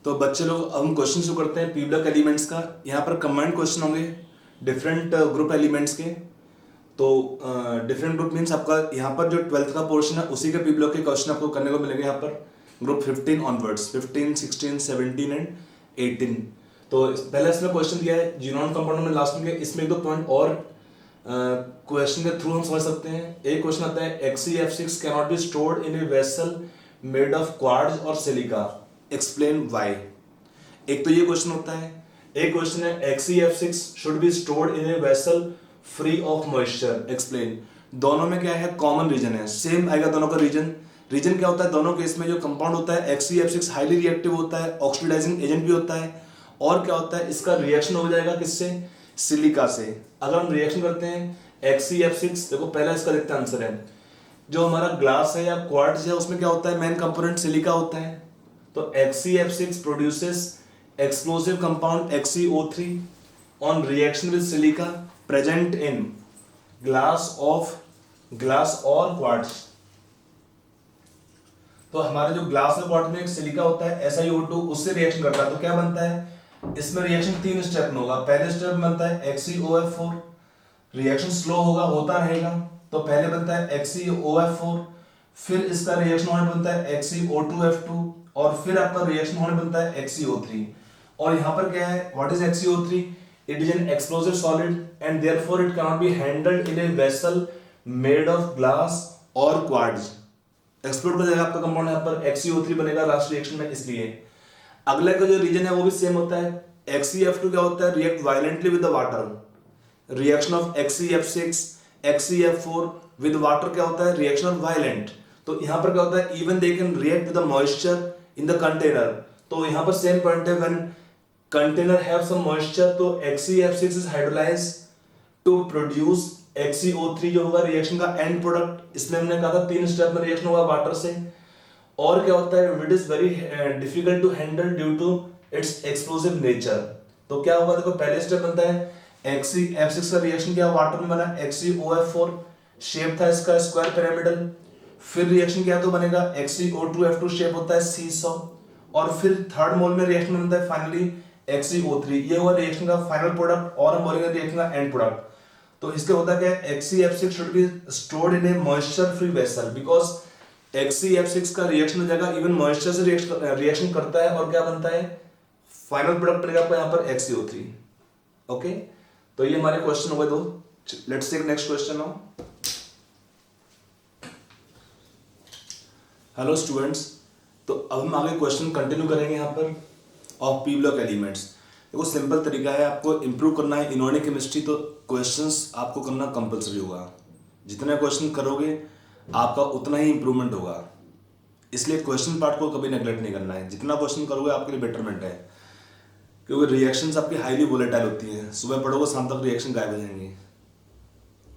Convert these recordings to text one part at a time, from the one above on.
तो बच्चे लोग हम क्वेश्चन शुरू करते हैं पी ब्लॉक एलिमेंट्स का। यहाँ पर कंबाइंड क्वेश्चन होंगे डिफरेंट ग्रुप एलिमेंट्स के। तो डिफरेंट ग्रुप मीन्स आपका यहाँ पर जो 12th का पोर्शन है उसी के पी ब्लॉक के क्वेश्चन आपको करने को मिलेंगे यहाँ पर ग्रुप 15 ऑनवर्ड्स, 15, 16, 17 एंड 18। तो पहले इसमें क्वेश्चन दिया है जीनोम कंपाउंड में लास्ट में, इसमें एक दो पॉइंट और क्वेश्चन के थ्रू हम समझ सकते हैं। एक क्वेश्चन आता है XeF6 cannot be stored in a vessel made of quartz और सिलिका, एक्सप्लेन व्हाई। एक तो ये क्वेश्चन होता है। एक क्वेश्चन है XeF6 should be stored in a vessel free of moisture, explain. दोनों में क्या है, कॉमन रीजन है, सेम आएगा दोनों का रीजन। रीजन क्या होता है, दोनों केस में जो कंपाउंड होता है XeF6 हाईली रिएक्टिव होता है, ऑक्सीडाइजिंग एजेंट भी होता है, और क्या होता है इसका रिएक्शन हो जाएगा किससे, सिलिका से। अगर हम रिएक्शन करते हैं XeF6, देखो पहला इसका देखते हैं आंसर है, जो हमारा ग्लास है या क्वार्ट्ज है उसमें क्या होता है, मेन कंपोनेंट सिलिका होता है। तो XeF6 produces explosive compound XeO3 on reaction with silica present in glass और क्वार्ट्ज। तो हमारे जो ग्लास और क्वार्ट्ज में एक सिलिका होता है SiO2, उससे रिएक्शन करता है तो क्या बनता है, इसमें रिएक्शन 3 स्टेप में होगा। पहले स्टेप में बनता है XeOF4, रिएक्शन स्लो होता रहेगा। तो पहले बनता है XeOF4, फिर इसका रिएक्शन होने बनता है XeO2F2, और फिर आपका रिएक्शन होने बनता है XeO3। और यहाँ पर क्या है, what is XeO3? It is an explosive solid and therefore it can not be handled in a vessel made of glass और क्वार्ट्ज। एक्सप्लोड कर जाएगा आपका कंपाउंड, यहाँ पर XeO3 बनेगा लास्ट रिएक्शन में, इसलिए। अगला का जो रीजन है वो भी सेम होता है। XeF2 क्या होता है, react violently with the water. Reaction of XeF6 XeF4 with water क्या होता है, रिएक्शन ऑफ वायलेंट। तो यहाँ पर क्या होता है, even they can react with the moisture in the container. तो यहाँ पर सेम पॉइंट है, when container have some moisture तो XeF6 is hydrolysed to produce XeO3 जो होगा रिएक्शन का एंड प्रोडक्ट। इसमें हमने कहा था 3 स्टेप में रिएक्शन होगा वाटर से। और क्या होता है, it is very difficult to handle due to its explosive nature. तो क्या होगा, देखो पहले स्टेप बनता है XeF6 का रिएक्शन क्या वाटर में बना, XeOF4 शेप था इसका स्क्वायर पिरामिडल। फिर रिएक्शन क्या तो बनेगा XeO2F2 शेप होता है सीसॉ, और फिर थर्ड मोल में रिएक्शन बनता है फाइनली XeO3। ये हुआ रिएक्शन का फाइनल प्रोडक्ट, और हम बोलेंगे रिएक्शन का एंड प्रोडक्ट। तो इसके होता क्या है, XeF6 should be stored in A moisture free vessel, because XeF6 का रिएक्शन हो जाएगा इवन मॉइस्चर से रिएक्शन करता है, और क्या बनता है फाइनल प्रोडक्ट बनेगा आपको यहाँ पर XeO3। ओके, तो ये हमारे क्वेश्चन हो गए दो। Let's take next question now. Hello students, तो अब हम आगे क्वेश्चन कंटिन्यू करेंगे यहाँ पर ऑफ पी ब्लॉक एलिमेंट्स। देखो सिंपल तरीका है, आपको इंप्रूव करना है इनऑर्गेनिक केमिस्ट्री, तो क्वेश्चंस आपको करना कंपलसरी होगा। जितने क्वेश्चन करोगे आपका उतना ही इंप्रूवमेंट होगा, इसलिए क्वेश्चन पार्ट को कभी नेग्लेक्ट नहीं करना है। जितना क्वेश्चन करोगे आपके लिए बेटरमेंट है, क्योंकि रिएक्शंस आपकी हाईली वोलेटाइल होती हैं। सुबह पढ़ोगे शाम तक रिएक्शन गायब हो जाएंगे,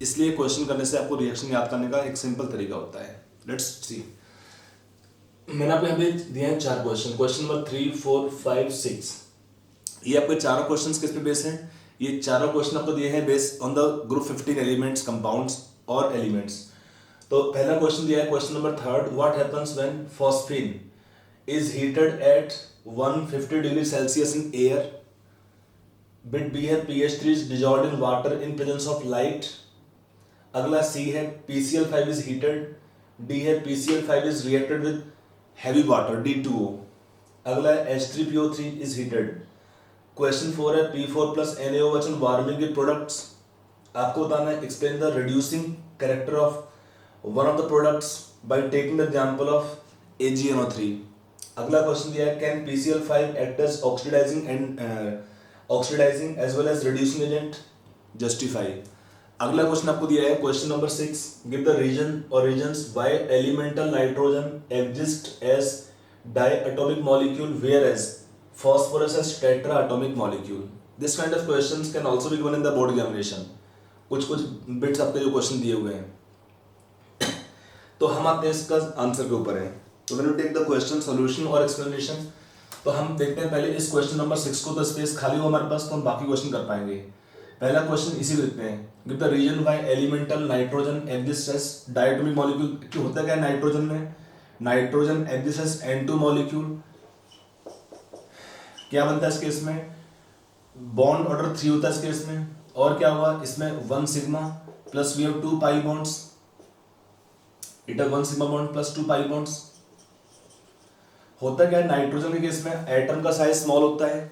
इसलिए क्वेश्चन करने से आपको रिएक्शन याद करने का एक सिंपल तरीका होता है। लेट्स सी, मैंने आपको यहाँ पे दिए हैं 4 क्वेश्चन। क्वेश्चन नंबर 3, 4, 5, 6, ये आपके चारों क्वेश्चंस किस पे बेस हैं? ये चारों क्वेश्चन आपको दिए हैं base on the group 15 elements, compounds और एलिमेंट्स। तो पहला क्वेश्चन दिया है question number 3, what happens when phosphine is heated at 150 degree Celsius in air? Bit B है pH3 is dissolved in water in presence of light। अगला C है PCl5 is heated। D है PCl5 is reacted with heavy water D2O। अगला है H3PO3 is heated। Question 4 है P4 plus NaOH and warming के products. आपको बताना है explain the reducing character of one of the products by taking the example of AgNO3। अगला question दिया है can PCl5 act as oxidising as well as reducing agent, justify. अगला question आपको दिया है question number 6, give the reason और reasons why elemental nitrogen exist as diatomic molecule whereas phosphorus as tetraatomic molecule। This kind of questions can also be given in the board examination। कुछ bits आपके जो question दिए हुए हैं, तो हम आते हैं इसका आंसर के ऊपर है। तो when you take the question solution और explanation, तो हम देखते हैं पहले इस क्वेश्चन नंबर 6 को, तो स्पेस खाली हो हमारे पास तो हम बाकी क्वेश्चन कर पाएंगे। पहला क्वेश्चन इसी लिखते हैं, give the reason why elemental nitrogen exist as diatomic molecule. क्यों होता क्या है नाइट्रोजन में, nitrogen exist as N2 molecule क्या बनता है इस केस में, बॉन्ड ऑर्डर 3 होता है इस केस में, और क्या हुआ इसमें 1 sigma plus we have 2 pi bonds, it है 1 sigma bond plus 2 pi bonds. होता क्या है नाइट्रोजन के केस में एटम का साइज स्मॉल होता है,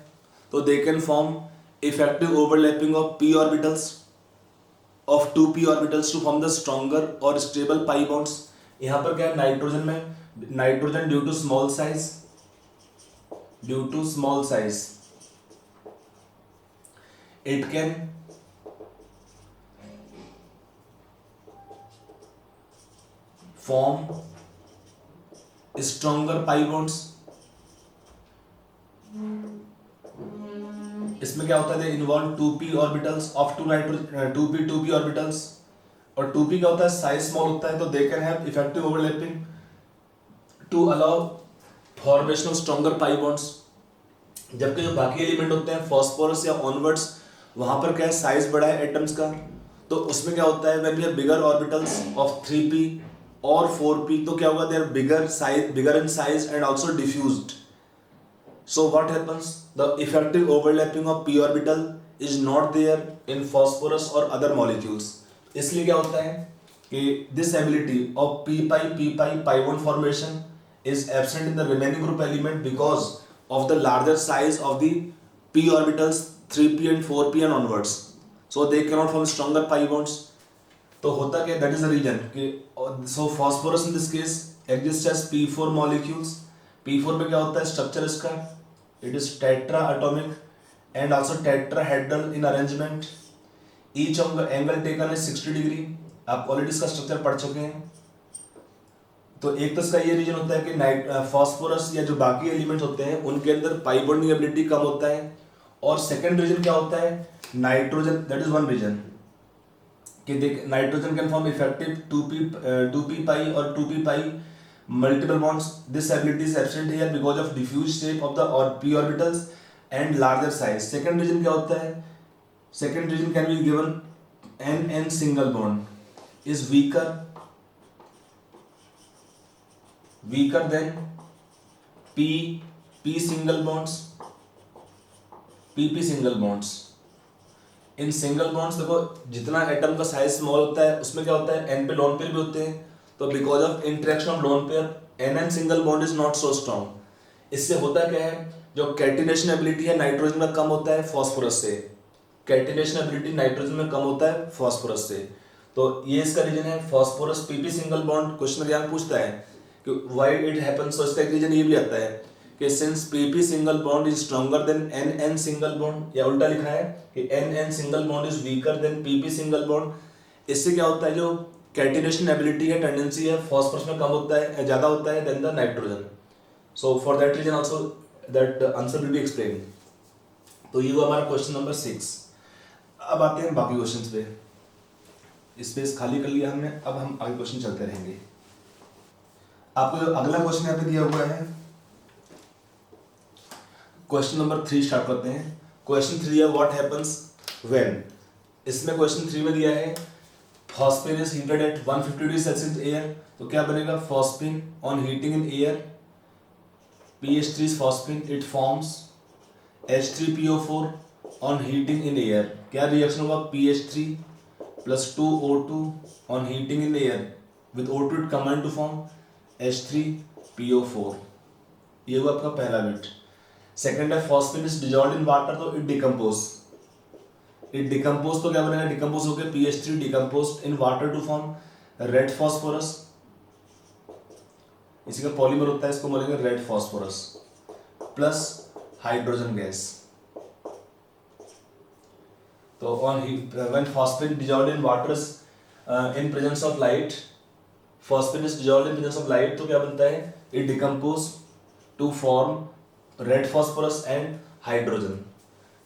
तो they can form effective overlapping of p orbitals of 2p orbitals to form the stronger or stable pi bonds। यहां पर क्या है नाइट्रोजन में, nitrogen due to small size it can form stronger pi bonds. इसमें क्या होता है, involve 2p orbitals of 2p orbitals, और 2p क्या होता है साइज स्मॉल होता है, तो they can have effective overlapping to allow formation of stronger pi bonds. जबकि जो बाकी एलिमेंट होते हैं फॉस्फोरस या ऑनवर्ड्स, वहां पर क्या है साइज बड़ा है एटम्स का, तो उसमें क्या होता है when we have bigger orbitals of 3p और 4p, तो क्या होगा they are bigger in size and also diffused. So what happens? The effective overlapping of p orbital is not there in phosphorus or other molecules। इसलिए क्या होता है कि this ability of p pi bond formation is absent in the remaining group element because of the larger size of the p orbitals 3p and 4p and onwards, so they cannot form stronger pi bonds। तो होता क्या, that is the reason कि so phosphorus in this case exists as p4 molecules। p4 में क्या होता है structure इसका, it is tetra atomic and also tetrahedral in arrangement, each angle taken is 60 degree. आप ऑलरेडी इसका स्ट्रक्चर पढ़ चुके हैं। तो एक तो इसका ये रीजन होता है कि फॉस्फोरस या जो बाकी एलिमेंट्स होते हैं उनके अंदर पाई बॉन्डिंग एबिलिटी कम होता है, और सेकंड रीजन क्या होता है nitrogen, that is one reason कि देख nitrogen can form effective 2p pi और 2p pi multiple bonds। This ability is absent here because of diffuse shape of the p orbitals and larger size। second reason क्या होता है, second reason can be given n single bond is weaker than p single bonds, pp single bonds। In single bonds देखो जितना atom का size small होता है उसमें क्या होता है n पे लोन पेयर भी होते हैं, तो because of interaction of lone pair N single bond is not so strong. इससे होता क्या है जो कैटिनेशन एबिलिटी है नाइट्रोजन में कम होता है फॉस्फोरस से, कैटिनेशन एबिलिटी नाइट्रोजन में कम होता है फॉस्फोरस से। तो ये इसका रीजन है phosphorus PP single bond. Question यहाँ पूछता है कि व्हाई इट हैपेंस, तो इसका एक रीजन ये भी आता है कि since P P single bond is stronger than N single bond, या उल्टा लिखा है कि N single bond is weaker than P P single bond. इससे क्या होता है जो कैटिनेशन एबिलिटी है टेंडेंसी है फॉस्फोरस में कम होता है, ज्यादा होता है then the nitrogen. So for that reason also that answer will be explain. तो ये हुआ हमारा क्वेश्चन नंबर 6। अब आते हैं बाकी क्वेश्चंस पे। स्पेस खाली कर लिया हमने, अब हम आगे क्वेश्चन चलते रहेंगे। आपको जो अगला क्वेश्चन यहाँ पे दिया हुआ है क्वेश्चन नंबर 3 स्टार्ट करते हैं। क्वेश्चन 3 है व्हाट हैपेंस व्हेन। इसमें क्वेश्चन 3 में दिया है phosphine is heated at 150 degree Celsius air, तो क्या बनेगा phosphine on heating in air PH3 phosphine it forms H3PO4 on heating in air. क्या रिएक्शन होगा PH3 plus 2O2 on heating in air with O2 it combine to form H3PO4। ये हुआ आपका पहला bit. Second है phosphine is dissolved in water, तो it decompose तो क्या बनेगा डिकम्पोज होकर PH3 decompose in water to form red phosphorus. इसी का पॉलीमर होता है, इसको बोलेंगे red phosphorus plus hydrogen gas. तो on when phosphine dissolved in water in presence of light, phosphine is dissolved in presence of light, तो क्या बनता है it decompose to form red phosphorus and hydrogen.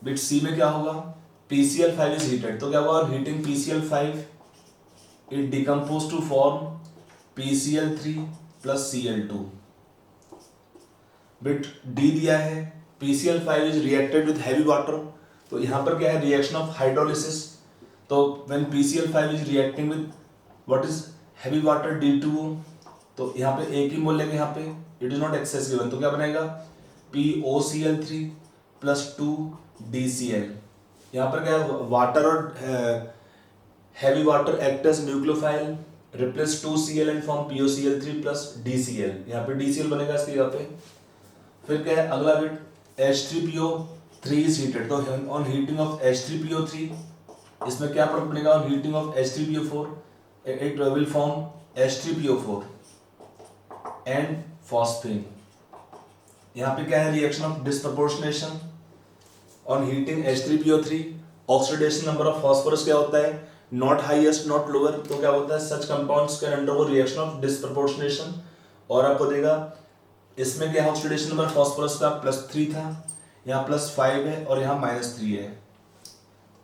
Bit C में क्या होगा PCl5 is heated, तो क्या होगा heating PCl5 it decompose to form PCl3 plus Cl2। Bit D दिया है PCl5 is reacted with heavy water, तो यहाँ पर क्या है रिएक्शन ऑफ हाइड्रोलिसिस। तो when PCl5 is reacting with what is heavy water D2O, तो यहाँ पे एक ही मोल लेंगे, यहाँ पे it is not excess given, तो क्या बनेगा POCl3 2DCl। यहाँ पर क्या है, वाटर और heavy water act as nucleophile, replace 2Cl and form POCl3 plus DCl। यहाँ पे DCl बनेगा इसकी जगह पे। फिर क्या है अगला बिट, H3PO3 इज हीटेड, तो ऑन हीटिंग ऑफ H3PO3 इसमें क्या प्रोडक्ट बनेगा, on heating of H3PO4 it will form H3PO4 and phosphine. यहाँ पे क्या है, reaction of disproportionation on heating H3PO3, oxidation number of phosphorus क्या होता है, नॉट हाईएस्ट नॉट लोअर, तो क्या होता है, such compounds can undergo reaction of disproportionation. और आपको देगा इसमें क्या है, ऑक्सीडेशन नंबर फास्फोरस का +3 था, यहाँ +5 है और यहाँ -3 है।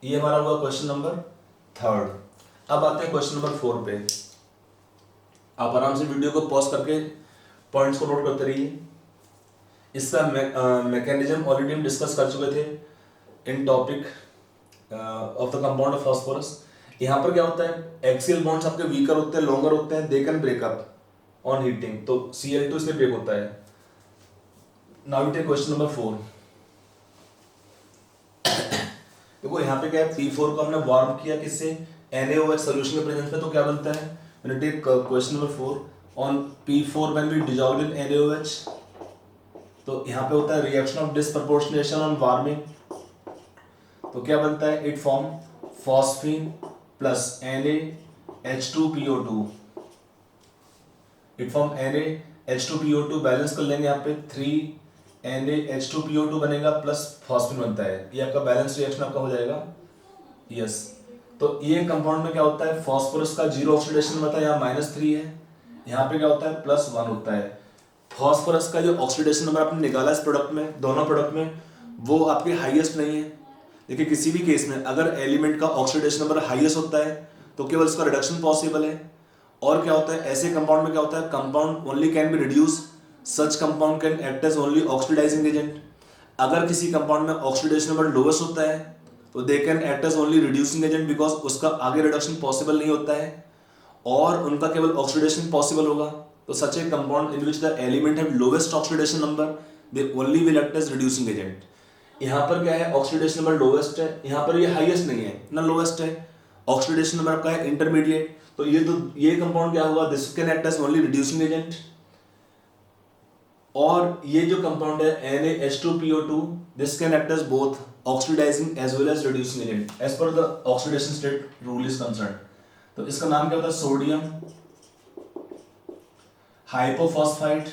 ये हमारा हुआ क्वेश्चन नंबर 3। अब आते हैं क्वेश्चन नंबर 4 पे। आप आराम से वीडियो को पॉज करके पॉइंट्स को नोट करते रहिए। इसका मैकेनिज्म ऑलरेडी हम डिस्कस कर चुके थे in topic of the compound of phosphorus. यहाँ पर क्या होता है, एक्सियल बॉन्ड्स आपके वीकर होते हैं, लॉन्गर होते हैं, they can break up on heating, तो Cl2 इसलिए ब्रेक होता है। Now we take question number 4। देखो यहाँ पे क्या है, P4 को हमने वार्म किया किससे, NaOH सोल्यूशन के प्रेजेंस में, तो क्या बनता है, मैंने take question number 4 on P4 when we dissolve in NaOH, तो यहाँ पे होता है reaction of disproportionation on warming, तो क्या बनता है, it form phosphine plus NaH2PO2, it form NaH2PO2, balance कर लेंगे यहाँ पे 3NaH2PO2 बनेगा प्लस फॉस्फीन बनता है, ये आपका बैलेंस रिएक्शन आपका हो जाएगा। यस, तो ये कंपाउंड में क्या होता है, फॉस्फोरस का 0 ऑक्सीडेशन होता है, यहाँ -3 है, यहाँ पे क्या होता है +1 होता है। फॉस्फोरस का जो ऑक्सीडेशन नंबर आपने निकाला इस प्रोडक्ट में, दोनों प्रोडक्ट में, वो आपके हाईएस्ट नहीं है। देखिए किसी भी केस में अगर एलिमेंट का ऑक्सीडेशन नंबर हाईएस्ट होता है तो केवल इसका रिडक्शन पॉसिबल है। और क्या होता है, ऐसे कंपाउंड में क्या होता है, compound only can be reduce, such compound can act as only oxidizing agent. अगर किसी कंपाउंड में ऑक्सीडेशन नंबर लोवेस्ट होता है तो they can act as only reducing agent, because उसका आगे रिडक्शन पॉसिबल नहीं होता है और उनका केवल ऑक्सीडेशन पॉसिबल होगा। तो such a compound in which the element have lowest oxidation number, they only will act as reducing agent. यहाँ पर क्या है, ऑक्सीडेशन नंबर लोवेस्ट है, यहाँ पर ये हाईएस्ट नहीं है ना लोवेस्ट है, ऑक्सीडेशन नंबर आपका है इंटरमीडिएट, तो ये कंपाउंड क्या हुआ, this can act as only reducing agent. और ये जो कंपाउंड है NaH2PO2, this can act as both oxidizing as well as reducing agent as per the oxidation state rule is concern. तो इसका नाम क्या होता है, sodium hypophosphide.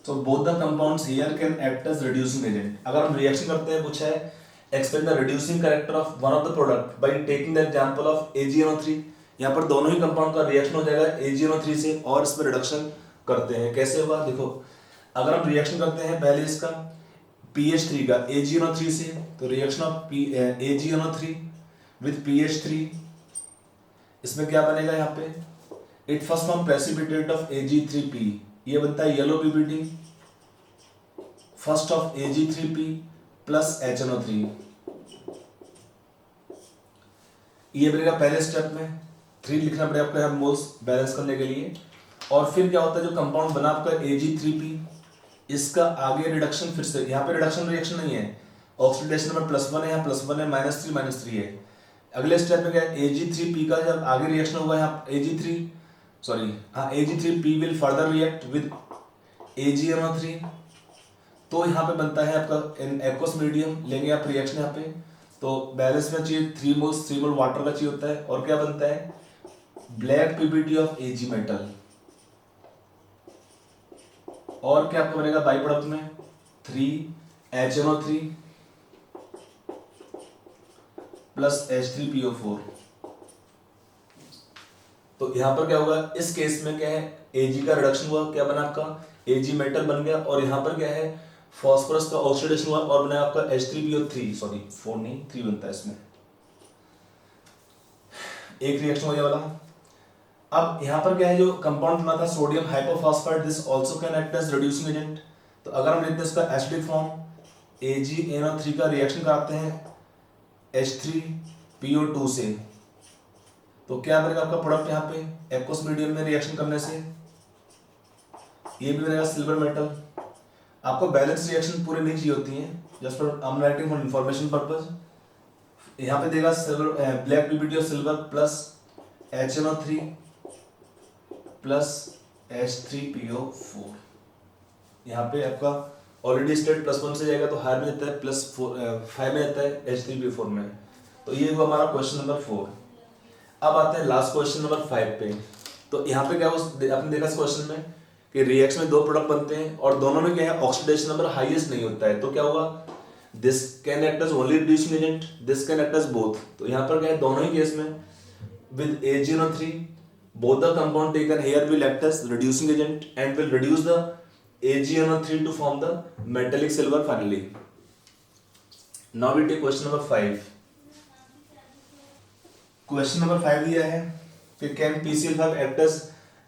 So both the compounds here can act as reducing agent। अगर हम reaction करते हैं, पूछा है explain the reducing character of one of the product by taking the example of AgNO3। यहाँ पर दोनों ही कंपाउंड का रिएक्शन हो जाएगा AgNO3 से और इसमें रिडक्शन करते हैं। कैसे होगा, देखो अगर हम रिएक्शन करते हैं पहले इसका PH3 का AgNO3 से, तो reaction of AgNO3 with PH3, इसमें क्या बनेगा, यहाँ पे it first form precipitate of Ag3P, ये बनता है yellow PPT, first of Ag3P plus HNO3, ये बनेगा पहले स्टेप में। 3 लिखना पड़ेगा आपको यहाँ मोल्स बैलेंस करने के लिए। और फिर क्या होता है, जो कंपाउंड बना आपका Ag3P, इसका आगे रिडक्शन, फिर से यहाँ पे रिडक्शन रिएक्शन नहीं है, ऑक्सीडेशन नंबर +1 है, यहाँ +1 है, -3 है। अगले स्टेप में क्या है, Ag3P का जब आगे रिएक्शन होगा, यहाँ Ag3P will further react with AgNO3, तो यहाँ पे बनता है आपका इन एक्वस मीडियम, लेंगे आप रिएक्शन यहाँ पे, तो बैलेंस में चाहिए 3 मोल वाटर का चाहिए होता है, और क्या बनता है, black PPT of Ag metal. और क्या आपको बनेगा बाई प्रोडक्ट में 3HNO3 प्लस H3PO4। तो यहां पर क्या होगा, इस केस में क्या है, Ag का रिडक्शन हुआ, क्या बना आपका Ag मेटल बन गया, और यहां पर क्या है, फॉस्फोरस का ऑक्सीडेशन हुआ और बना आपका H3PO3, सॉरी 4 नहीं 3 बनता है इसमें, एक रिएक्शन हो गया वाला। अब यहां पर क्या है, जो कंपाउंड बना था sodium hypophosphate, this also can act as reducing agent. तो अगर हम लिखते हैं इसका एसिडिक फॉर्म, AgNO3 का रिएक्शन कराते हैं H3PO2 से, तो क्या बनेगा आपका प्रोडक्ट, यहाँ पे एक्वस मीडियम में रिएक्शन करने से ये भी बनेगा सिल्वर मेटल। आपको बैलेंस रिएक्शन पूरी नहीं चाहिए होती है, just for I am writing for information purpose. यहाँ पे देगा silver black PPT of silver plus HNO3 plus H3PO4। यहाँ पे आपका ऑलरेडी स्टेट +1 से जाएगा तो हायर में जाता है +5 में जाता है H3PO4 में। तो ये हुआ हमारा क्वेश्चन नंबर 4। अब आते हैं लास्ट क्वेश्चन नंबर 5 पे। तो यहाँ पे क्या आपने देखा इस क्वेश्चन में कि रिएक्शन में दो प्रोडक्ट बनते हैं और दोनों में क्या है, ऑक्सीडेशन नंबर हाईएस्ट नहीं होता है। तो क्या होगा, this can act as only reducing agent, this can act as both. तो यहाँ पर क्या है, दोनों ही केस में with AgNO3 both the compound taken here will act as reducing agent and will reduce the AgNO3 to form the metallic silver finally. Now we take question number 5. Question number 5 दिया है कि can PCl5 act as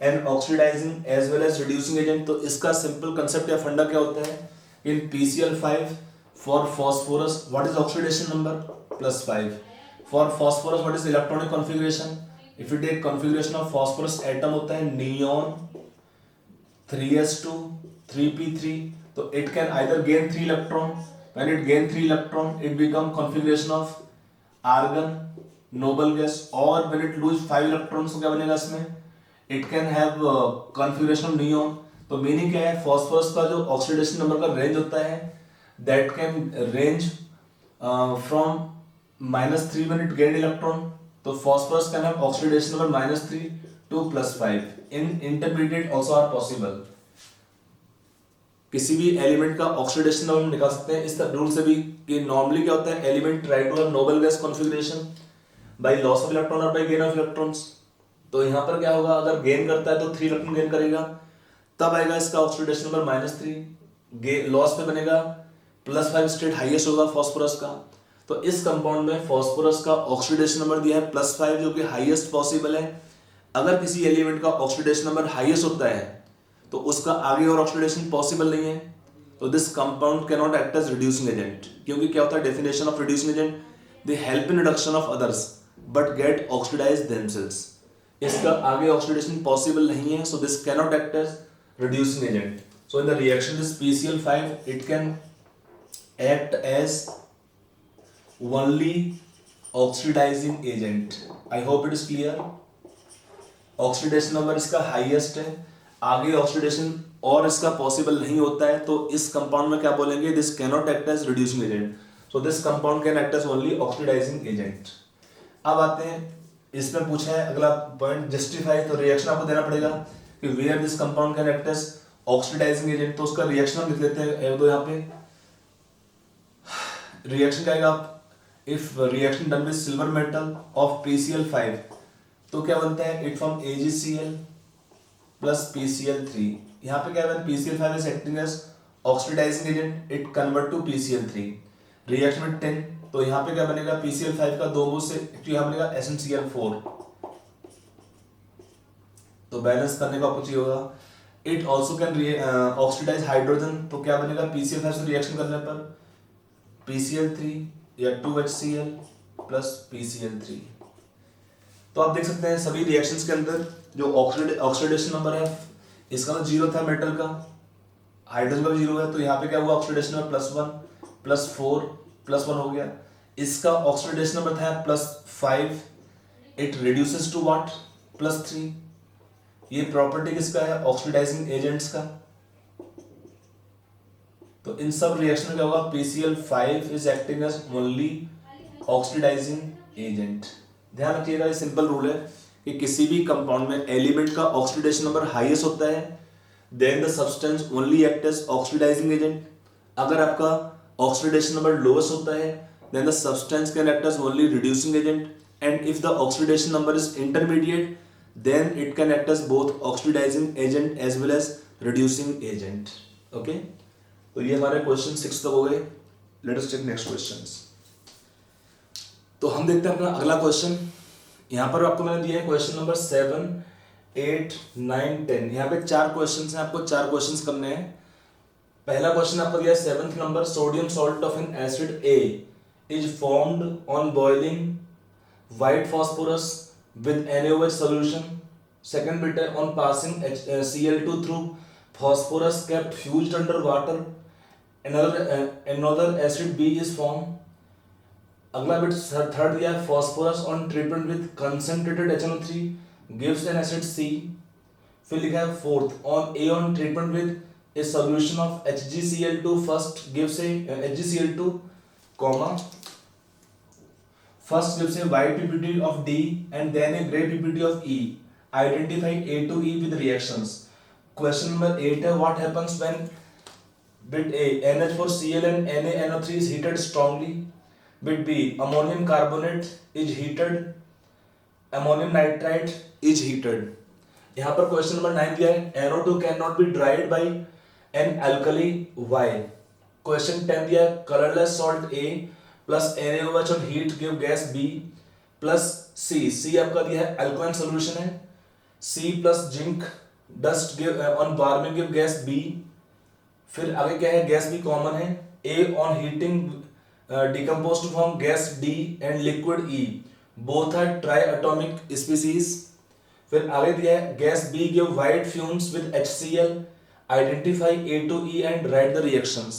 an oxidizing as well as reducing agent। तो इसका simple concept या फंडा क्या होता है, in PCl5 for phosphorus what is oxidation number, +5। for phosphorus what is electronic configuration, if you take configuration of phosphorus atom होता है neon 3s2 3p3। तो it can either gain 3 electron, when it gain 3 electron it become configuration of argon noble gas, और when it lose 5 electrons तो क्या बनेगा इसमें, it can have configuration of neon। तो meaning क्या है, phosphorus का जो ऑक्सीडेशन नंबर का रेंज होता है that can range from -3 when it gain electron। तो phosphorus can have oxidation number -3 to +5। in intermediate also are possible। किसी भी एलिमेंट का ऑक्सीडेशन नंबर हम निकाल सकते हैं इस रूल से भी कि नॉर्मली क्या होता है, element try to have noble gas configuration by loss of electron और बाय गेन ऑफ इलेक्ट्रॉन्स। तो यहाँ पर क्या होगा, अगर गेन करता है तो 3 इलेक्ट्रॉन गेन करेगा, तब आएगा इसका ऑक्सीडेशन नंबर -3। लॉस पे बनेगा +5, स्टेट हाईएस्ट होगा फास्फोरस का। तो इस कंपाउंड में फास्फोरस का ऑक्सीडेशन नंबर दिया है +5 जो कि हाईएस्ट पॉसिबल है। अगर किसी एलिमेंट का ऑक्सीडेशन नंबर हाईएस्ट होता है तो उसका आगे और ऑक्सीडेशन पॉसिबल नहीं है। तो this compound can not act as reducing agent, क्योंकि क्या होता है definition of reducing agent, they help in reduction of others but get oxidize themselves. इसका आगे ऑक्सीडेशन पॉसिबल नहीं है, so this can not act as reducing agent. So in the reaction this PCl5 it can act as only oxidizing agent। I hope it is clear। Oxidation number इसका highest है, आगे oxidation और इसका possible नहीं होता है, तो इस कंपाउंड में क्या बोलेंगे, this can not act as reducing agent. So this compound can act as only oxidizing agent. अब आते हैं, इसमें पूछा है अगला पॉइंट जस्टिफाई। तो रिएक्शन आपको देना पड़ेगा कि where this compound can act as oxidizing agent. तो उसका रिएक्शन हम लिख लेते हैं दो यहाँ पे। रिएक्शन क्या आएगा, if reaction done with silver metal of PCl5 तो क्या बनता है, it form AgCl plus PCl3। यहाँ पे क्या है, PCl5 is acting as oxidizing agent, it convert to PCl3। Reaction में 10 तो यहाँ पे क्या बनेगा, PCl5 का 2 से यहाँ बनेगा SnCl4। तो बैलेंस करने का कुछ ही होगा। it also can oxidize hydrogen। तो क्या बनेगा, PCl5 से रिएक्शन करने पर PCl3 या 2HCl प्लस PCl3। तो आप देख सकते हैं सभी रिएक्शंस के अंदर जो ऑक्सीडेशन नंबर है इसका तो 0 था मेटल का, हाइड्रोजन का भी 0 है। तो यहाँ पे क्या हुआ, ऑक्सीडेशन नंबर +1 +4 +1 हो गया। इसका ऑक्सीडेशन नंबर था +5, इट रिड्यूसेस टू व्हाट, +3। ये प्रॉपर्टी किसका है, ऑक्सीडाइजिंग एजेंट्स का। तो इन सब रिएक्शन में क्या होगा, PCl5 is acting as only oxidizing agent. ध्यान रखिएगा, ये सिंपल रूल है कि किसी भी कंपाउंड में एलिमेंट का ऑक्सीडेशन नंबर हाईएस्ट होता है then the substance only act as oxidizing agent. अगर आपका ऑक्सीडेशन नंबर लोएस्ट होता है then the substance can act as only reducing agent, and if the oxidation number is intermediate then it can act as both oxidizing agent as well as reducing agent. Okay, तो ये हमारे question 6 तक हो गए। Let us take next questions. तो हम देखते हैं अपना अगला क्वेश्चन। यहाँ पर आपको मैंने दिया है क्वेश्चन नंबर 7, 8, 9, 10। यहाँ पे 4 क्वेश्चंस हैं, आपको 4 क्वेश्चंस करने हैं। पहला क्वेश्चन आपको दिया है 7th number, sodium salt of an acid A is formed on boiling white phosphorus with NaOH solution। Second bit है on passing Cl2 through phosphorus kept fused under water another acid B is formed. अगला bit third दिया है, phosphorus on treatment with concentrated HNO3 gives an acid C. फिर लिखा है fourth, on A on treatment with a solution of HgCl2 first gives a HgCl2, comma first gives a white PPT of D and then a grey PPT of E. Identify A to E with reactions. Question number 8 है, what happens when bit A NH4Cl and NaNO3 is heated strongly? Bit B ammonium carbonate is heated, ammonium nitrite is heated. यहाँ पर question number 9 दिया है, NO2 cannot be dried by an alkali. Why? Question 10 दिया है, colorless salt A plus NaOH on heat give gas B plus C आपका दिया है alkaline solution है, C plus zinc dust give on warming give gas B. फिर आगे क्या है, गैस B कॉमन है, A on heating decomposed to form gas D and liquid E, both are triatomic species. फिर आगे दिया है, gas B give white fumes with HCl, identify A to E and write the reactions.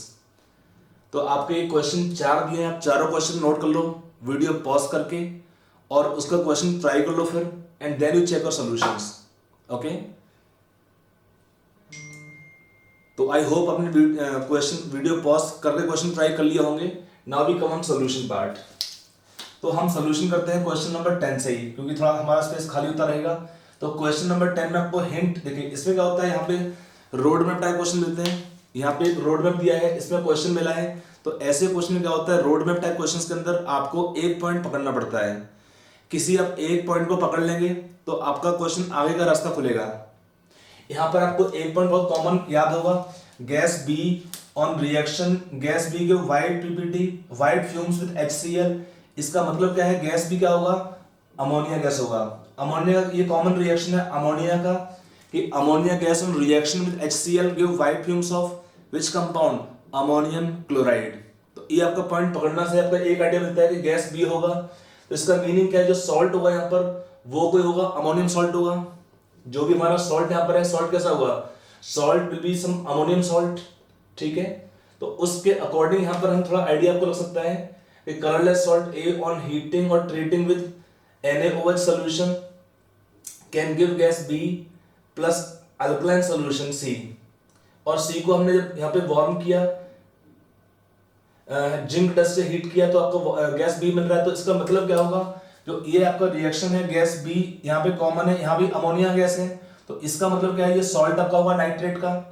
तो आपके ये question 4 दिए हैं, आप चारों क्वेश्चन नोट कर लो वीडियो पॉज करके और उसका क्वेश्चन ट्राई कर लो फिर, and then you check your solutions. Okay, तो आई होप आपने क्वेश्चन वीडियो पॉज करके क्वेश्चन ट्राई कर लिए होंगे. Now we come on solution part. तो हम सॉल्यूशन करते हैं क्वेश्चन नंबर 10 से ही, क्योंकि थोड़ा हमारा स्पेस खाली होता रहेगा. तो क्वेश्चन नंबर 10 में आपको हिंट देखिए, इसमें क्या होता है, यहाँ पे रोड मैप टाइप क्वेश्चन देते हैं. यहाँ पे एक रोड मैप दिया है, इसमें क्वेश्चन मिला है. तो ऐसे क्वेश्चन में क्या होता है, रोड मैप टाइप क्वेश्चंस के अंदर आपको एक पॉइंट पकड़ना पड़ता है. किसी आप एक पॉइंट को पकड़ लेंगे तो आपका क्वेश्चन आगे का रास्ता खुलेगा. यहाँ पर आपको एक पॉइंट बहुत कॉमन याद होगा, gas B on reaction gas B के white PPT white fumes with HCl. इसका मतलब क्या है, गैस बी क्या होगा, अमोनिया गैस होगा. अमोनिया ये कॉमन रिएक्शन है अमोनिया का, कि ammonia gas on reaction with HCl give white fumes of which compound, ammonium chloride. तो ये आपका पॉइंट पकड़ना से आपका एक आइडिया मिलता है कि गैस बी होगा. तो इसका मीनिंग क्या है, जो सॉल्ट होगा यहाँ पर वो कोई होगा, अमोनियम सॉल्ट होगा. जो भी हमारा सॉल्ट यहाँ पर है, सॉल्ट कैसा होगा, salt will be some ammonium salt. ठीक है, तो उसके अकॉर्डिंग यहाँ पर हम थोड़ा आइडिया आपको लग सकता है कि colourless salt A on heating और treating with NaOH solution can give gas B plus alkaline solution C. और C को हमने जब यहाँ पे वार्म किया, जिंक डस्ट से हीट किया, तो आपको गैस B मिल रहा है. तो इसका मतलब क्या होगा, जो ये आपका रिएक्शन है गैस B यहाँ पे कॉमन है, यहाँ भी अमोनिया गैस है. तो इसका मतलब क्या है, ये सॉल्ट आपका होगा नाइट्रेट का,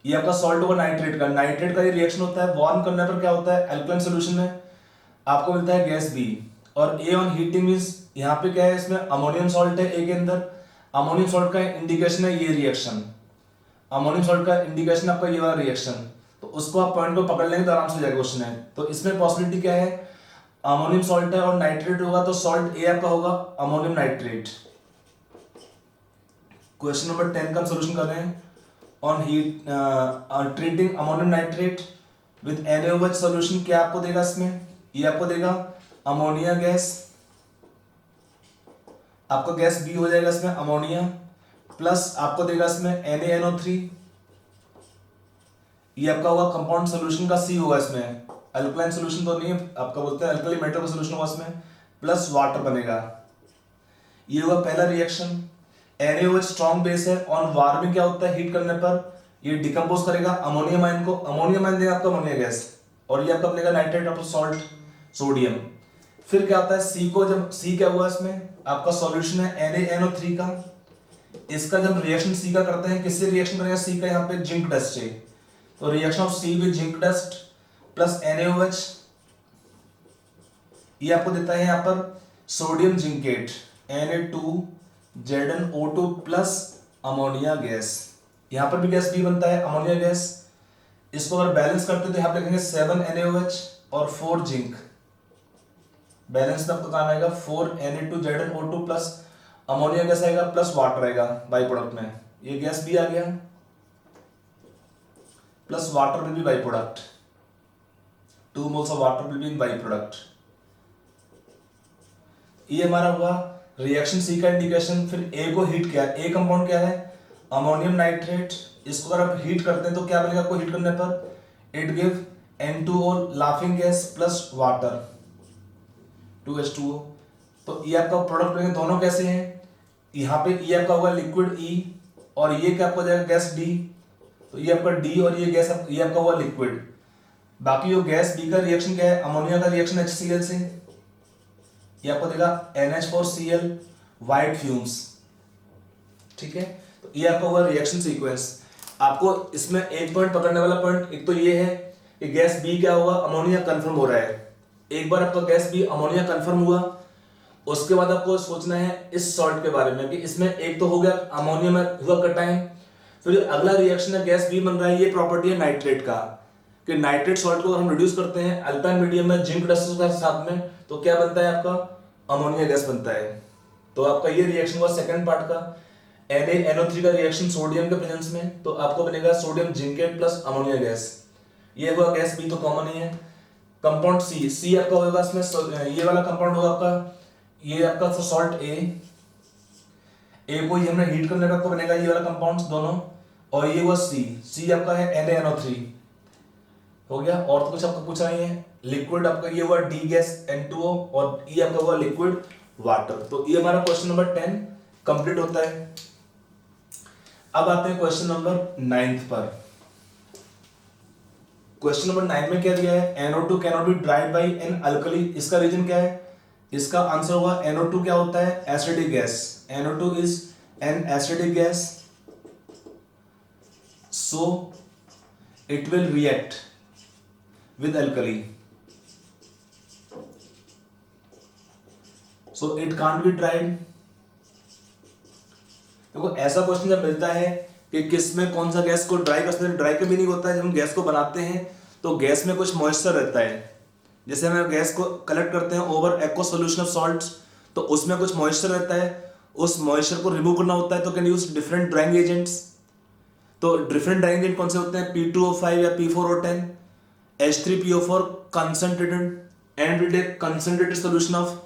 ये आपका सॉल्ट होगा नाइट्रेट का. नाइट्रेट का ये रिएक्शन होता है, वार्म करने पर क्या होता है, अल्कलाइन सॉल्यूशन में आपको मिलता है गैस B. और A ऑन हीटिंग मींस यहाँ पे क्या है, इसमें अमोनियम सॉल्ट है A के अंदर. अमोनियम सॉल्ट का इंडिकेशन है ये रिएक्शन, अमोनियम सॉल्ट का इंडिकेशन आपका ये वाला रिएक्शन. तो उसको आप पॉइंट को पकड़ लेंगे तो आराम से हो जाएगा क्वेश्चन है. तो इसमें पॉसिबिलिटी क्या है, अमोनियम सॉल्ट है और नाइट्रेट होगा, तो सॉल्ट ए आपका होगा अमोनियम नाइट्रेट. क्वेश्चन नंबर 10 का हम सोल्यूशन कर रहे हैं. On heat treating ammonium nitrate with NaOH solution, क्या आपको देगा इसमें, ये आपको देगा अमोनिया गैस. आपका गैस बी हो जाएगा इसमें अमोनिया, प्लस आपको देगा इसमें NaNO3. ये आपका होगा कंपाउंड सॉल्यूशन का C होगा इसमें, अल्कलाइन सॉल्यूशन तो नहीं है, आपका बोलते हैं अल्कली मेटल का सॉल्यूशन होगा इसमें, प्लस वाटर बनेगा. ये होगा पहला रिएक्शन. NaOH स्ट्रॉन्ग बेस है, ऑन वार्मिंग क्या होता है, हीट करने पर ये डिकम्पोज करेगा अमोनियम आयन को, अमोनियम आयन देगा आपका अमोनिया गैस, और ये आपका बनेगा नाइट्रेट ऑफ सॉल्ट सोडियम. फिर क्या होता है, C को जब C क्या हुआ इसमें आपका सॉल्यूशन है NaNO3 का. इसका जब रिएक्शन C का करते हैं, किससे रिएक्शन करेगा C का, यहाँ पे जिंक डस्ट से. तो reaction of C with zinc dust plus NaOH, ये आपको देता है यहाँ पर sodium zincate Na2ZnO2 plus ammonia gas. यहाँ पर भी गैस B बनता है अमोनिया गैस. इसको अगर बैलेंस करते हैं तो यहाँ पे लिखेंगे 7 NaOH और 4 जिंक. बैलेंस में आपका काम आएगा 4 Na2ZnO2 प्लस अमोनिया गैस आएगा, प्लस वाटर आएगा बाई प्रोडक्ट में. ये गैस B आ गया, plus water will be by product, 2 moles of water will be in by product. ये हमारा हुआ रिएक्शन C का इंडिकेशन. फिर A को हीट किया, A कंपाउंड क्या है, अमोनियम नाइट्रेट. इसको अगर आप हीट करते हैं तो क्या बनेगा, आपको हीट करने पर it give N2O laughing gas plus water 2H2O। तो ये आपका प्रोडक्ट रहेंगे, दोनों कैसे हैं, यहाँ पे ये आपका होगा लिक्विड E और ये क्या आपका जाएगा गैस D। तो ये आपका D और ये गैस ये आपका हुआ लिक्विड। बाकी जो गैस B का रिएक्शन क्या है, अमोनिया का रिएक्शन HCl से, ये आपको देगा NH4Cl वाइट फ्यूम्स। ठीक है, तो ये आपका हुआ रिएक्शन सीक्वेंस। आपको इसमें एक पॉइंट पकड़ने वाला पॉइंट एक तो ये है कि गैस बी क्या होगा, अमोनिया कंफर्म हो रहा है। एक बार आपका गैस बी अमोनिया कंफर्म हुआ, उसके बाद आपको सोचना है इस सॉल्ट के बारे में कि इसमें एक तो हो गया अमोनिया में हुआ कटायन, फिर अगला रिएक्शन है गैस बी बन रहा है, ये प्रॉपर्टी है नाइट्रेट का कि नाइट्रेट सॉल्ट को हम रिड्यूस करते हैं अल्काइन मीडियम में जिंक डस्ट के साथ में, तो क्या बनता है आपका अमोनिया गैस बनता है। तो आपका ये रिएक्शन हुआ सेकंड पार्ट का, NaNO3 का रिएक्शन सोडियम के प्रेजेंस में, तो आपको बनेगा sodium zincate plus ammonia gas. ये हुआ गैस बी तो कॉमन ही है। कंपाउंड सी आपका होगा इसमें, ये वाला कंपाउंड होगा आपका, ये आपका सॉल्ट ए को ही हमने हीट करने पर आपको बनेगा ये वाला कंपाउंड्स दोनों, और ये हुआ सी आपका है NaNO3 हो गया। और तो कुछ आपको पूछा नहीं है। लिक्विड आपका ये हुआ D गैस N2O और ये आपका हुआ लिक्विड वाटर। तो ये हमारा क्वेश्चन नंबर 10 कंप्लीट होता है। अब आते हैं क्वेश्चन नंबर 9 पर। क्वेश्चन नंबर 9 में क्या दिया है, NO2 cannot be dried by an alkali. इसका रीजन क्या है, इसका आंसर होगा NO2 क्या होता है, acidic gas. NO2 is an acidic gas, so it will react with alkali, so it can't be dried. देखो ऐसा क्वेश्चन जब मिलता है कि किस में कौन सा गैस को ड्राई कर सकते हैं, ड्राई कभी नहीं होता है। जब हम गैस को बनाते हैं तो गैस में कुछ मॉइस्चर रहता है, जैसे हम गैस को कलेक्ट करते हैं over aqua solution of salts, तो उसमें कुछ मॉइस्चर रहता है, उस मॉइस्चर को रिमूव करना होता है, तो can use different drawing agents. तो डिफरेंट ड्राइंग एजेंट कौन से होते हैं, P2O5 या P4O10, H3PO4 concentrated and concentrated solution of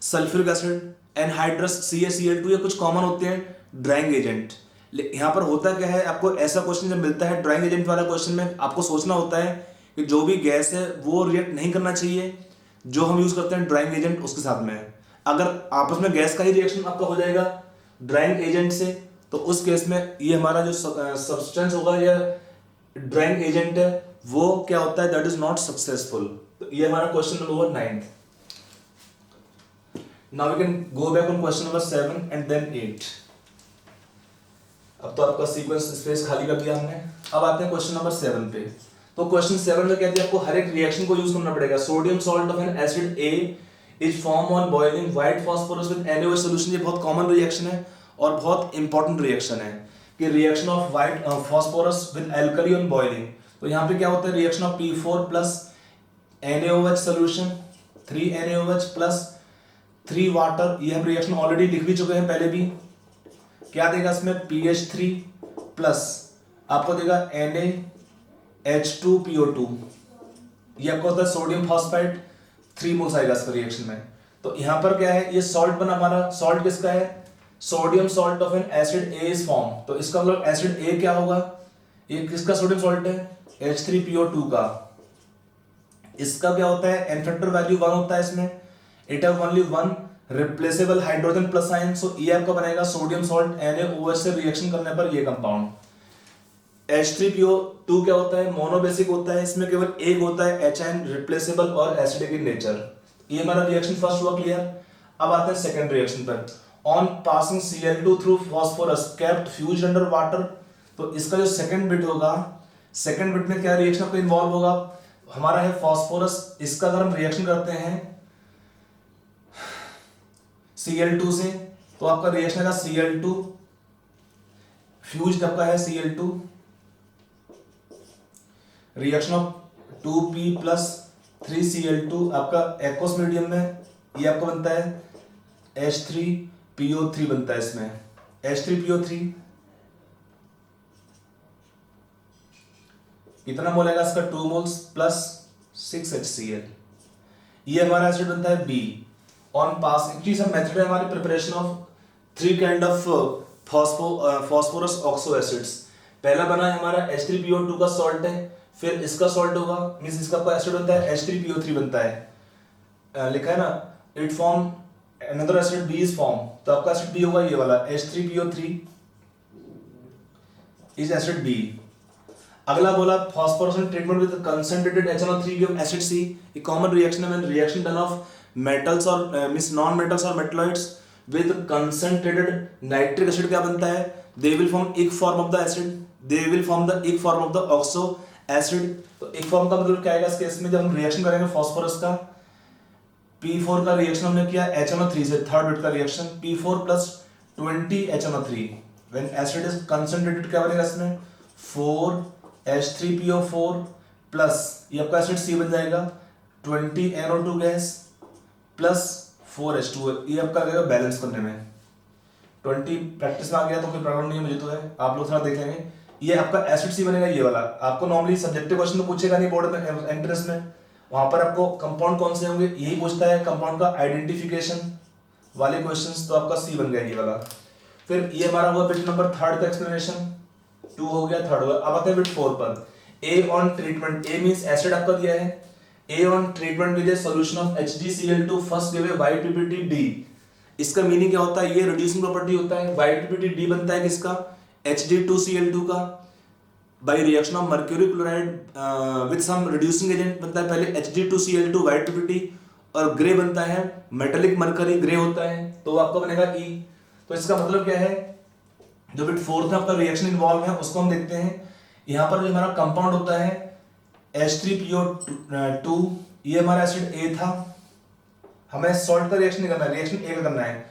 sulphuric acid, anhydrous CaCl2, ये कुछ कॉमन होते हैं ड्राइंग एजेंट। यहाँ पर होता क्या है, आपको ऐसा क्वेश्चन जब मिलता है ड्राइंग एजेंट वाला क्वेश्चन में आपको सोचना होता है कि जो भी गैस है वो रिएक्ट नहीं करना चाहिए जो हम यूज करते हैं ड्राइंग एजेंट उसके साथ में। अगर आपस में गैस का ही रिएक्शन आपका हो जाएगा ड्राइंग एजेंट से, तो उस केस में ये हमारा जो सब्सटेंस होगा या ड्राइंग एजेंट है वो क्या होता है, दैट इज नॉट सक्सेसफुल। तो ये हमारा question number 9। Now we can go back on question number 7 and then 8। अब तो आपका सीक्वेंस स्पेस खाली कर दिया हमने। अब आते हैं क्वेश्चन नंबर 7 पे। तो क्वेश्चन 7 में कहते हैं आपको हर एक रिएक्शन को यूज करना पड़ेगा। Sodium salt of an acid A is form on boiling white phosphorus with NaOH solution. ये बहुत कॉमन रिएक्शन है और बहुत इंपॉर्टेंट रिएक्शन है कि reaction of white phosphorus with alkali on boiling. तो यहाँ पे क्या होता है, reaction of P4 plus NaOH solution 3 NaOH plus 3 water. ये हम रिएक्शन ऑलरेडी लिख भी चुके हैं पहले भी। क्या देगा इसमें, PH3 प्लस आपको देगा NaH2PO2। ये आपको होता है सोडियम फॉस्फाइड 3 मोल्स आएगा इसका रिएक्शन में। तो यहां पर क्या है, ये सॉल्ट बना हमारा। सॉल्ट किसका है, sodium salt of an acid A is form. तो इसका मतलब एसिड A क्या होगा, ये किसका सोडियम सॉल्ट है, H3PO2 का। इसका क्या होता है, एन फैक्टर वैल्यू 1 होता है इसमें। It have only 1 replaceable hydrogen plus ion, so ये आपका बनेगा सोडियम सॉल्ट NaOH से रिएक्शन करने पर ये कंपाउंड। H3PO2 क्या होता है, मोनोबेसिक होता है, इसमें केवल एक होता है H आयन, रिप्लेसेबल और एसिडिक इन नेचर। ये हमारा रिएक्शन फर्स्ट हुआ क्लियर। अब आते हैं सेकंड रिएक्शन पर। On passing Cl2 through phosphorus kept fused under water. तो इसका जो सेकंड बिट होगा, सेकंड बिट में क्या रिएक्शन आपको इन्वॉल्व होगा, हमारा है फास्फोरस। इसका अगर हम रिएक्शन करते हैं Cl2 से, तो आपका रिएक्शन है Cl2 फ्यूज्ड आपका है Cl2, reaction of 2P plus 3Cl2 आपका एक्वस मीडियम में, ये आपका बनता है H3PO3 बनता है इसमें। H3PO3 कितना मोल आएगा इसका, 2 मोल्स प्लस 6HCl। ये हमारा एसिड बनता है B। ऑन पास चीज मेथड है हमारी preparation of 3 kind of phosphorus oxo acids. पहला बना है हमारा H3PO2 का सॉल्ट है, फिर इसका सॉल्ट होगा, मीन्स इसका आपका एसिड बनता है H3PO3 बनता है, लिखा है ना, it form another acid B is form, तो आपका एसिड B होगा ये वाला H3PO3 इज एसिड B। अगला बोला phosphorus on treatment with concentrated HNO3 give acid C। ये कॉमन रिएक्शन है, when reaction done of metals और मींस नॉन मेटल्स और metalloids with concentrated nitric acid क्या बनता है, दे विल फॉर्म एक form of the acid, they will form the एक form of the oxo acid. तो एक फॉर्म का मतलब क्या आएगा इस केस में, जब हम रिएक्शन करेंगे फॉस्फोरस का P4 का रिएक्शन हमने किया HNO3 से, थर्ड बिट का reaction P4 plus 20 HNO3, when acid is concentrated क्या बनेगा इसमें 4H3PO4 प्लस ये आपका एसिड C बन जाएगा 20 NO2 गैस प्लस 4H2, ये आपका लगेगा बैलेंस करने में। 20 प्रैक्टिस में आ गया तो कोई प्रॉब्लम नहीं है, मुझे तो है, आप लोग थोड़ा देख लेंगे। ये आपका एसिड C बनेगा ये वाला। आपको नॉर्मली सब्जेक्टिव क्वेश्चन तो पूछेगा नहीं बोर्ड में एंट्रेंस में, वहां पर आपको कंपाउंड कौन से होंगे यही पूछता है, कंपाउंड का आइडेंटिफिकेशन वाले क्वेश्चंस, तो आपका C बन गया ये वाला। फिर ये हमारा हुआ बिट नंबर थर्ड का एक्सप्लेनेशन, 2 हो गया, थर्ड हो गया। अब आते हैं बिट 4 पर, A on treatment, A means acid आपका दिया है, A on treatment with A solution of HgCl2 first give a YPPT-D। इसका मीनिंग क्या होता है, ये रिड्यूसिंग प्रॉपर्टी होता है, YPPT-D बनता है किसका Hg2Cl2 का, by reaction of mercury chloride with some reducing agent बनता है पहले Hg2Cl2 YPPT, और ग्रे बनता है मेटेलिक मर्करी ग्रे होता है, तो आपका बनेगा E। तो इसका मतलब क्या है, जो बिट 4 में आपका रिएक्शन इन्वॉल्व है उसको हम देखते हैं। यहाँ पर जो हमारा कंपाउंड होता है H3PO2, ये हमारा एसिड A था, हमें सॉल्ट का रिएक्शन नहीं करना है, रिएक्शन A का करना है।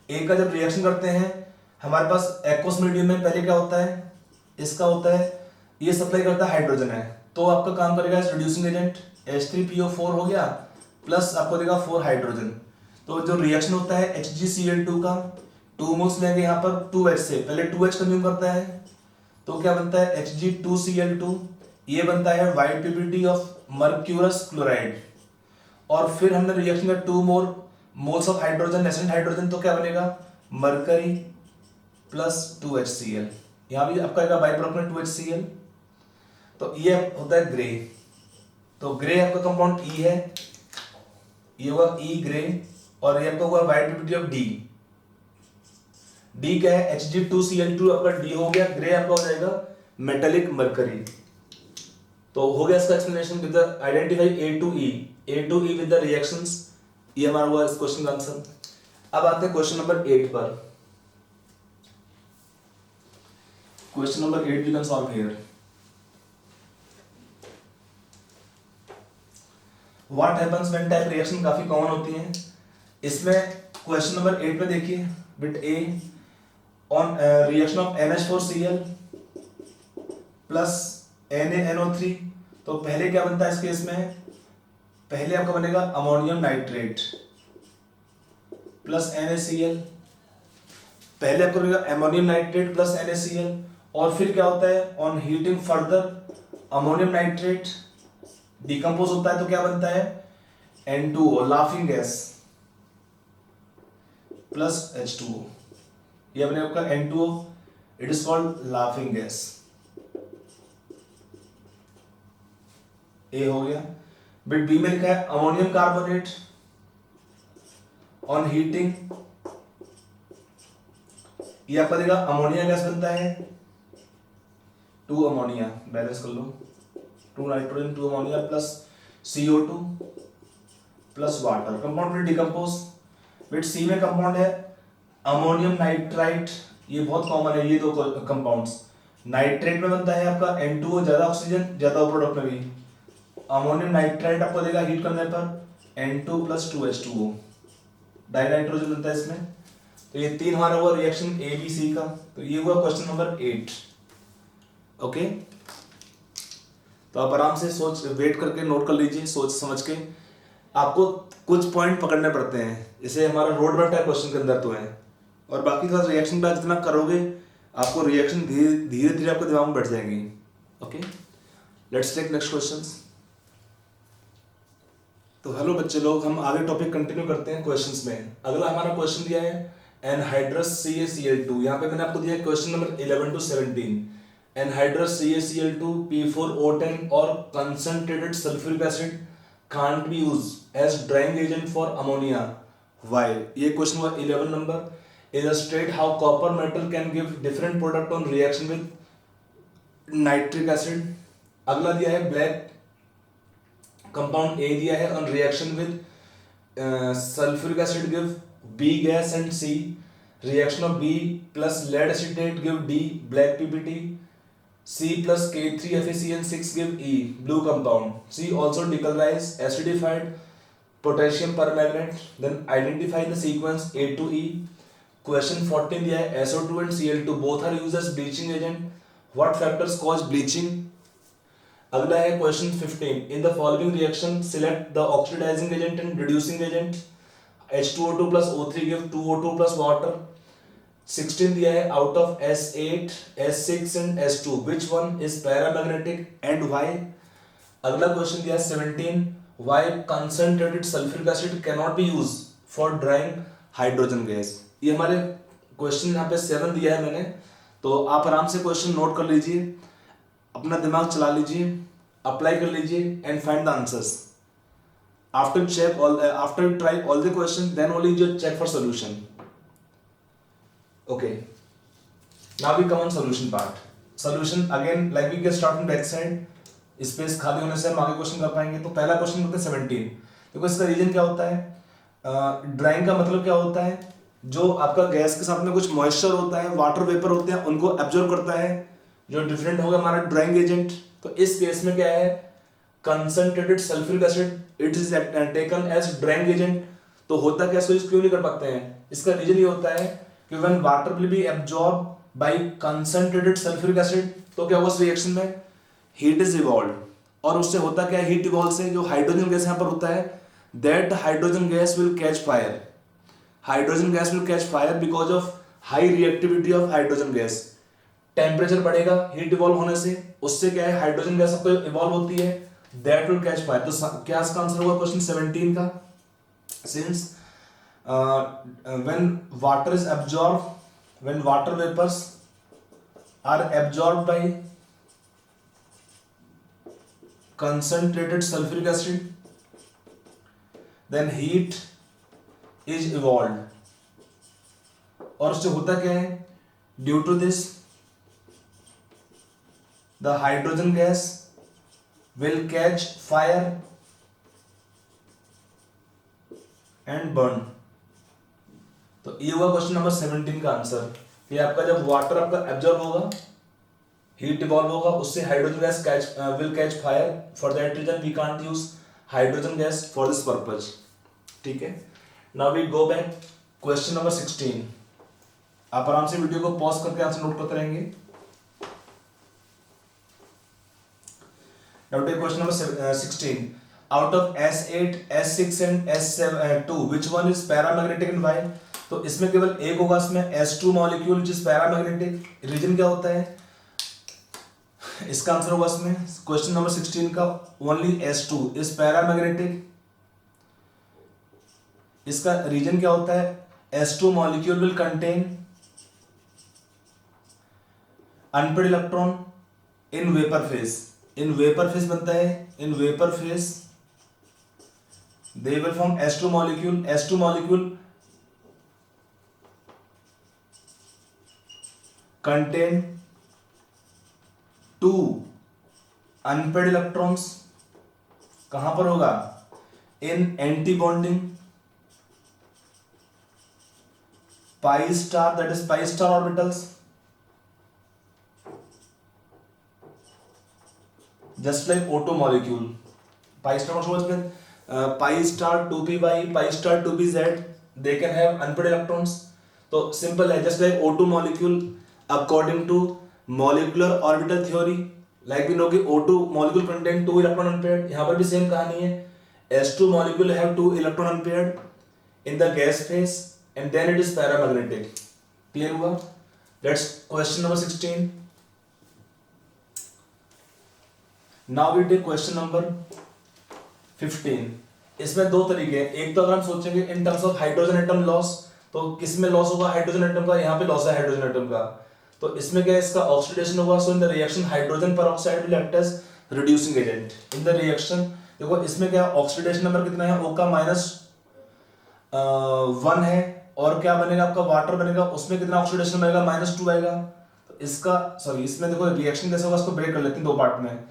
A का जब रिएक्शन करते हैं हमारे पास एक्वस मीडियम में पहले क्या होता है, इसका होता है ये सप्लाई करता है हाइड्रोजन है, तो आपका काम करेगा इस रिड्यूसिंग एजेंट H3PO4 हो गया प्लस आपको देगा 4 हाइड्रोजन। तो जो रिएक्शन होता है HgCl2 का 2 मोल्स लेंगे यहाँ पर 2H से, पहले 2H कंज्यूम करता है तो क्या बनता है Hg2Cl2, ये बनता है YPPT ऑफ मर्क्यूरस क्लोराइड, और फिर हमने रिएक्शन का 2 more moles of hydrogen nascent hydrogen, तो क्या बनेगा मरकरी प्लस 2HCl, यहाँ भी आपका आएगा बाई प्रोडक्ट में 2HCl। तो ये होता है ग्रे, तो ग्रे आपका कंपाउंड E है, ये होगा E ग्रे, और ये आपका होगा YPPT ऑफ D। D क्या है Hg2Cl2 आपका D हो गया, ग्रे आपका हो जाएगा मेटेलिक मर्करी। तो हो गया इसका explanation with the identify A to E with the reactions, ये हमारा हुआ इस क्वेश्चन का आंसर। अब आते हैं क्वेश्चन नंबर 8 पर। Question number 8 we can solve here. What happens when type reaction काफी कॉमन होती है। इसमें क्वेश्चन नंबर 8 में देखिए bit A on reaction of NH4Cl plus NaNO3, तो पहले क्या बनता है इस केस में, पहले आपका बनेगा अमोनियम नाइट्रेट प्लस NaCl, पहले आपको बनेगा अमोनियम नाइट्रेट प्लस NaCl, और फिर क्या होता है on heating further ammonium nitrate decompose होता है तो क्या बनता है N2O laughing gas plus H2O, ये अपने आपका N2O, it is called laughing gas. A हो गया। बिट बी में लिखा है अमोनियम कार्बोनेट ऑन हीटिंग, ये आपका देगा अमोनिया गैस बनता है 2 अमोनिया, बैलेंस कर लो 2 nitrogen 2 ammonia plus CO2 plus water, compound will decompose. Bit C में कंपाउंड है अमोनियम नाइट्राइट, ये बहुत कॉमन है, ये दो कंपाउंड्स। नाइट्रेट में बनता है आपका N2O, ज्यादा ऑक्सीजन ज्यादा प्रोडक्ट में भी, अमोनियम नाइट्राइट आपको देगा हीट करने पर N2 प्लस 2H2O, डाइनाइट्रोजन बनता है इसमें। तो ये 3 हमारा हुआ रिएक्शन A B C का। तो ये हुआ क्वेश्चन नंबर 8। ओके, तो आप आराम से सोच वेट करके नोट कर लीजिए, सोच समझ के। आपको कुछ पॉइंट पकड़ने पड़ते हैं, जैसे हमारा रोड मैप है क्वेश्चन के अंदर तो है, और बाकी का रिएक्शन पे जितना करोगे आपको रिएक्शन धीरे धीरे आपके दिमाग में बैठ जाएंगी। Okay, let's take next questions. तो हेलो बच्चे लोग, हम आगे टॉपिक कंटिन्यू करते हैं क्वेश्चंस में। अगला हमारा क्वेश्चन दिया है एनहाइड्रस CaCl2। यहाँ पे मैंने आपको दिया है question number 11 to 17। anhydrous CaCl2 P4O10 or concentrated sulfuric acid can't be used as drying agent for ammonia. Why? ये क्वेश्चन हुआ 11 number. Illustrate how copper metal can give different product on reaction with nitric acid. अगला दिया है black compound A दिया है on reaction with sulfuric acid give B gas and C. Reaction of B plus lead acetate give D black PPT. C plus K3FeCN6 give E blue compound. C also decolorize acidified potassium permanganate. Then identify the sequence A to E. Question 14 दिया है SO2 and Cl2 both are used as bleaching agent. What factors cause bleaching? अगला है question 15. In the following reaction select the oxidizing agent and reducing agent. H2O2 plus O3 give 2O2 plus water. 16 दिया है out of S8, S6 and S2 which one is paramagnetic and why? अगला question दिया है 17 why concentrated sulfuric acid cannot be used for drying hydrogen gas. ये हमारे question यहाँ पे 7 दिया है मैंने, तो आप आराम से क्वेश्चन नोट कर लीजिए, अपना दिमाग चला लीजिए, अप्लाई कर लीजिए and find the answers. After you try all the questions then only you check for solution. Okay, now we come on solution part. Solution again like we get start from back side. Space खाली होने से हम आगे question कर पाएंगे. तो पहला question होता है 17. देखो इसका रीजन क्या होता है. ड्राइंग का मतलब क्या होता है, जो आपका गैस के साथ में कुछ मॉइस्चर होता है, वाटर वेपर होते हैं, उनको एब्जॉर्ब करता है, जो डिफरेंट होगा हमारा ड्राइंग एजेंट. तो इस केस में क्या है, concentrated sulphuric acid it is taken as drying agent. तो होता क्या, इसको क्यों नहीं कर पाते हैं, इसका रीजन ये होता है कि when water will be absorb by concentrated sulphuric acid, तो क्या होगा इस रिएक्शन में हीट इज इवॉल्व. और उससे होता क्या है, हीट इवॉल्व से जो हाइड्रोजन गैस यहाँ पर होता है, that hydrogen gas will catch fire. Hydrogen gas will catch fire because of high reactivity of hydrogen gas. Temperature बढ़ेगा हीट इवॉल्व होने से, उससे क्या है हाइड्रोजन गैस आपको इवॉल्व होती है, दैट विल कैच फायर. तो क्या इसका आंसर होगा क्वेश्चन 17 का. Since when water is absorb, when water vapours are absorb by concentrated sulfuric acid, then heat is evolved. और उससे होता क्या है, due to this the hydrogen gas will catch fire and burn. तो ये हुआ क्वेश्चन नंबर 17 का answer. ये आपका जब वाटर आपका एब्जॉर्ब होगा, हीट इवॉल्व होगा, उससे hydrogen gas will catch fire. For that reason we can't use hydrogen gas for this purpose. ठीक है, now we go back question number 16. आप आराम से वीडियो को पॉज करके आंसर नोट करते रहेंगे. Now take question number 16. Out of S8, S6 and S2 which one is paramagnetic and why. तो इसमें केवल एक होगा, इसमें S2 molecule which is paramagnetic. Reason क्या होता है, इसका आंसर होगा इसमें क्वेश्चन नंबर 16 का ओनली S2 इज पैरामैग्नेटिक. इसका रीजन क्या होता है, S2 molecule will contain unpaired electron in vapour phase. In vapour phase बनता है, in vapour phase they will form S2 molecule. S2 molecule contain 2 unpaired electrons. कहां पर होगा, in anti bonding pi star, that is pi star orbitals. Just like O2 molecule, pi star pi star 2p pi star 2pz, they can have unpaired electrons. तो simple है, just like O2 molecule according to molecular orbital theory, like we know कि O2 molecule contain 2 electron unpaired. यहाँ पर भी same कहानी है, S2 molecule have 2 electron unpaired in the gas phase and then it is paramagnetic. Clear हुआ? That's question number 16. Now we take question number 15. इसमें दो तरीके हैं. एक तो अगर हम सोचेंगे in terms of hydrogen atom loss, तो किस में लॉस होगा हाइड्रोजन एटम का, यहाँ पे लॉस है हाइड्रोजन एटम का. तो इसमें क्या है, इसका ऑक्सीडेशन होगा, so in the reaction hydrogen peroxide will act as reducing agent in the reaction. देखो इसमें क्या ऑक्सीडेशन नंबर कितना है, O का -1 है, और क्या बनेगा आपका वाटर बनेगा, उसमें कितना ऑक्सीडेशन बनेगा, -2 आएगा। तो इसका सॉरी इसमें देखो रिएक्शन कैसे होगा, इसको ब्रेक कर लेते हैं दो पार्ट में।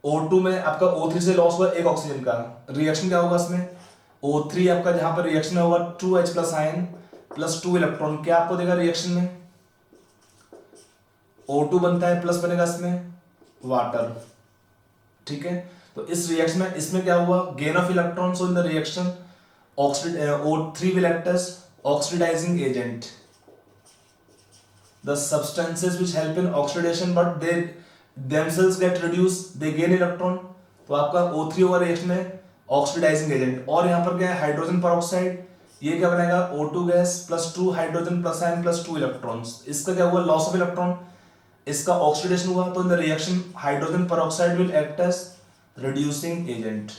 O2 में आपका O3 से लॉस हुआ एक ऑक्सीजन का, रिएक्शन क्या होगा इसमें, O3 आपका जहां पर रिएक्शन होगा 2H plus ion plus 2 electron, क्या आपको देगा रिएक्शन में, O2 बनता है, प्लस बनेगा इसमें वाटर, ठीक है। तो इस रिएक्शन में इसमें क्या हुआ, gain of electron, so in the reaction O3 will act as oxidizing agent. The substances which help in oxidation but they themselves get reduced, they gain electron. तो आपका O3 होगा रिएक्शन में ऑक्सीडाइजिंग एजेंट, और यहाँ पर क्या है hydrogen peroxide, ये क्या बनेगा O2 gas plus 2 hydrogen plus ion plus 2 electrons, इसका क्या हुआ लॉस ऑफ इलेक्ट्रॉन, इसका ऑक्सीडेशन हुआ, तो in the reaction hydrogen peroxide will act as reducing agent,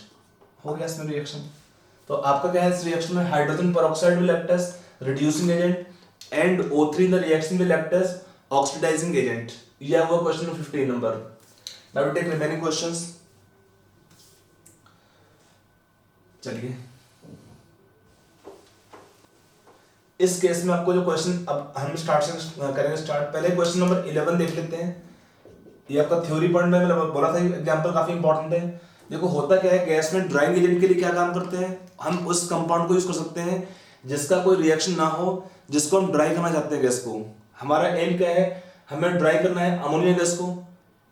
हो गया इसमें रिएक्शन। तो आपका क्या है इस रिएक्शन में, hydrogen peroxide will act as reducing agent and O3 in the reaction will act as oxidizing agent. ये हुआ question 15 number. Now we take remaining questions. चलिए इस केस में आपको जो क्वेश्चन अब हम स्टार्ट से करेंगे स्टार्ट, पहले क्वेश्चन नंबर 11 देख लेते हैं। ये आपका थ्योरी पॉइंट में मैंने बोला था एग्जांपल काफी इंपॉर्टेंट है। देखो होता क्या है, गैस में ड्राइंग एजेंट के लिए क्या काम करते हैं, हम उस कंपाउंड को यूज कर सकते हैं जिसका कोई रिएक्शन ना हो, जिसको हम ड्राई करना चाहते हैं गैस को। हमारा एम क्या है, हमें ड्राई करना है अमोनिया गैस को।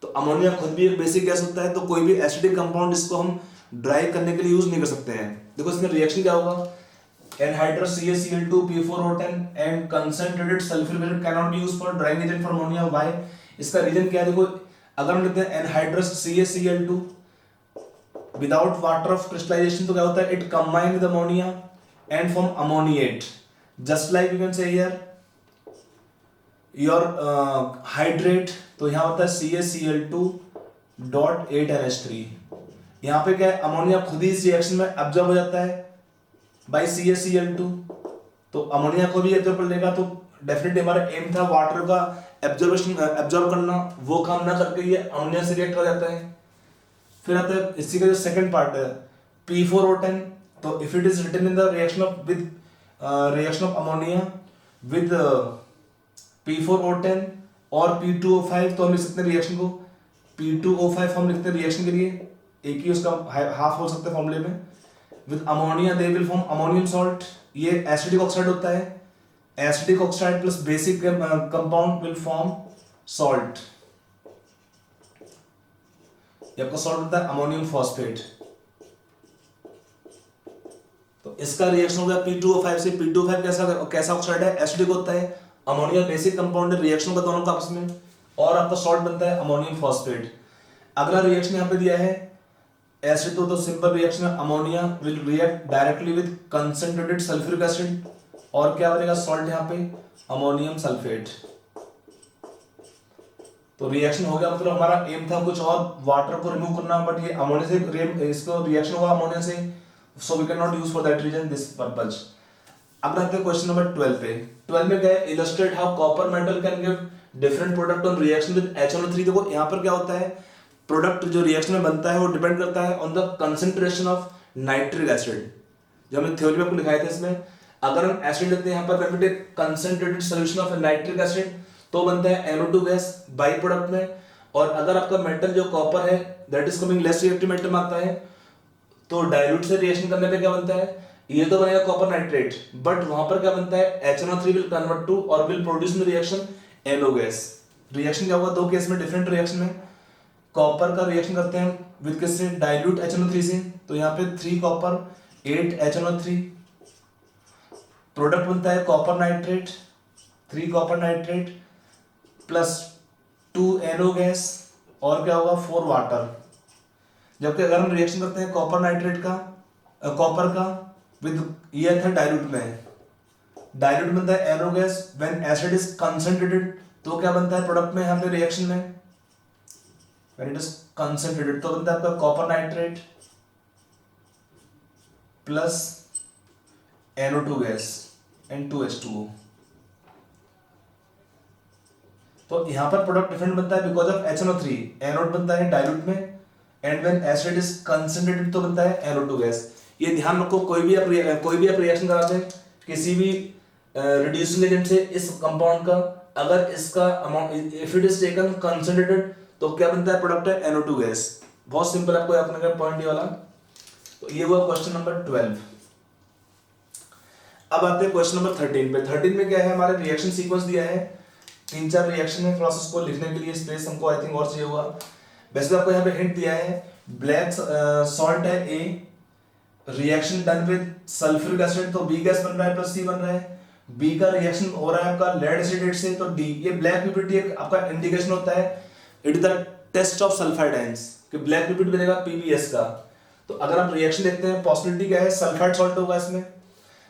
तो अमोनिया खुद भी एक बेसिक गैस होता है, तो कोई भी एसिडिक कंपाउंड इसको हम ड्राई करने के लिए यूज नहीं कर सकते हैं। देखो इसमें रिएक्शन क्या होगा, anhydrous CaCl2 P4O10 and concentrated sulfuric acid cannot be used for drying agent for ammonia. Why? इसका रीजन क्या है, देखो अगर हम लेते हैं anhydrous CaCl2 without water of crystallization, तो क्या होता है, it combine with ammonia and form ammoniate, just like you can say here your hydrate, तो यहां होता है CaCl2.8NH3। यहां पे क्या है, अमोनिया खुद ही इस रिएक्शन में एब्जॉर्ब हो जाता है बाय CaCl2, तो अमोनिया को भी एब्जॉर्ब कर लेगा। तो डेफिनेटली हमारा एम था वाटर का एब्जॉर्ब करना, वो काम ना करके ये अमोनिया से रिएक्ट हो जाता है। फिर आता है इसी का जो सेकंड पार्ट है P4O10, तो if it is written in the reaction of with reaction of ammonia with P4O10 और P2O5, तो हम लिख सकते हैं रिएक्शन को P2O5 हम लिखते हैं रिएक्शन के लिए, एक ही उसका हाफ हो सकता है फॉर्मूले में। With ammonia they will form ammonium salt, ये एसिडिक ऑक्साइड होता है, acidic oxide plus basic compound will form salt, ये आपका सॉल्ट होता है अमोनियम फॉस्फेट। तो इसका रिएक्शन हो गया P2O5 से। P2O5 कैसा ऑक्साइड है, एसिडिक होता है, अमोनिया बेसिक कंपाउंड है, रिएक्शन का दोनों का आपस में, और आपका सॉल्ट बनता है अमोनियम फॉस्फेट। अगला रिएक्शन यहाँ पे दिया है एसिड, तो सिंपल रिएक्शन है, ammonia will react directly with concentrated sulphuric acid, और क्या बनेगा सॉल्ट यहाँ पे अमोनियम सल्फेट। तो रिएक्शन हो गया, मतलब हमारा एम था कुछ और वाटर को रिमूव करना, बट ये अमोनिया से इसको रिएक्शन हुआ अमोनिया से, so we can not use for that reason this purpose. अब आते हैं क्वेश्चन नंबर 12 पे। 12 में क्या है, illustrate how copper metal can give different product on reaction with HNO3। देखो यहाँ पर क्या होता है, प्रोडक्ट जो रिएक्शन में बनता है वो डिपेंड करता है on the concentration of nitric acid. जो हमने थ्योरी में आपको दिखाया था, इसमें अगर हम एसिड लेते हैं यहाँ पर when we take concentrated solution of nitric acid, तो बनता है NO2 गैस बाई प्रोडक्ट में। और अगर आपका मेटल जो कॉपर है that is coming less reactive metal में आता है, तो डाइल्यूट से रिएक्शन करने पे क्या बनता है, ये तो बनेगा कॉपर नाइट्रेट, बट वहां पर क्या बनता है HNO3 विल कन्वर्ट टू और will produce in reaction NO gas. Reaction क्या होगा, दो केस में डिफरेंट रिएक्शन में, कॉपर का रिएक्शन करते हैं विद किससे, डाइल्यूट HNO3 से, तो यहाँ पे 3 कॉपर 8 HNO3, प्रोडक्ट बनता है copper nitrate 3 copper nitrate plus 2 NO gas, और क्या होगा 4 वाटर। जबकि अगर हम रिएक्शन करते हैं कॉपर नाइट्रेट का कॉपर का विद ये था डाइल्यूट में, डाइल्यूट बनता है NO gas when acid is concentrated, तो क्या बनता है प्रोडक्ट में यहाँ पे रिएक्शन में व्हेन इट इज कंसंट्रेटेड, तो बनता है आपका copper nitrate plus NO2 gas and 2H2O। तो यहाँ पर प्रोडक्ट डिफरेंट बनता है बिकॉज ऑफ HNO3, एनोड बनता है डाइल्यूट में, and when acid is concentrated तो बनता है NO2 गैस। ये ध्यान रखो, कोई भी आप रिएक्शन कराते हैं किसी भी रिड्यूसिंग एजेंट से इस कंपाउंड का, अगर इसका amount if it is taken concentrated तो क्या बनता है, प्रोडक्ट है NO2 गैस। बहुत सिंपल, आपको याद रखना पॉइंट ये वाला। तो ये हुआ क्वेश्चन नंबर 12। अब आते हैं क्वेश्चन नंबर 13 पे। 13 में क्या है, हमारे रिएक्शन सीक्वेंस दिया है, 3-4 रिएक्शन है, प्रोसेस को लिखने के लिए स्पेस हमको आई थिंक और चाहिए हुआ। वैसे तो आपको यहाँ पे हिंट दिया है, ब्लैक सॉल्ट है A, reaction done with sulphuric acid तो B गैस बन रहा है प्लस C बन रहा है। B का रिएक्शन हो रहा है आपका लेड एसिड से तो D। ये ब्लैक पीपीटी एक आपका इंडिकेशन होता है, it is the test of sulphide ions कि ब्लैक पीपीटी बनेगा PbS का। तो अगर आप रिएक्शन देखते हैं, पॉसिबिलिटी क्या है, सल्फाइड सॉल्ट होगा इसमें।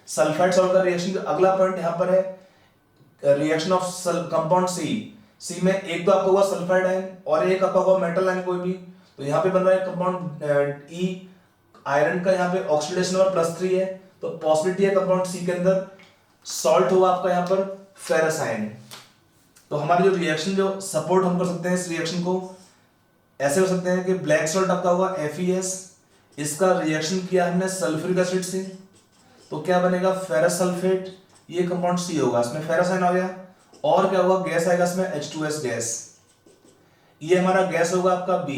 सल्फाइड सॉल्ट का रिएक्शन, अगला पॉइंट यहाँ पर है रिएक्शन ऑफ कंपाउंड सी में एक तो आपका हुआ सल्फाइड आयन और एक आपका हुआ मेटल आयन कोई भी। तो यहाँ पे बन रहा है कंपाउंड E, आयरन का यहाँ पे ऑक्सीडेशन नंबर +3 है, तो पॉसिबिलिटी है कंपाउंड सी के अंदर सॉल्ट होगा आपका यहाँ पर फेरस आयन। तो हमारी जो रिएक्शन जो सपोर्ट हम कर सकते हैं इस रिएक्शन को ऐसे हो सकते हैं कि ब्लैक सॉल्ट आपका हुआ FeS, इसका रिएक्शन किया हमने सल्फ्यूरिक एसिड से तो क्या बनेगा, फेरस सल्फेट, ये कंपाउंड C होगा, इसमें फेरस आयन आ गया। और क्या होगा, गैस आएगा इसमें H2S गैस, ये हमारा गैस होगा आपका B।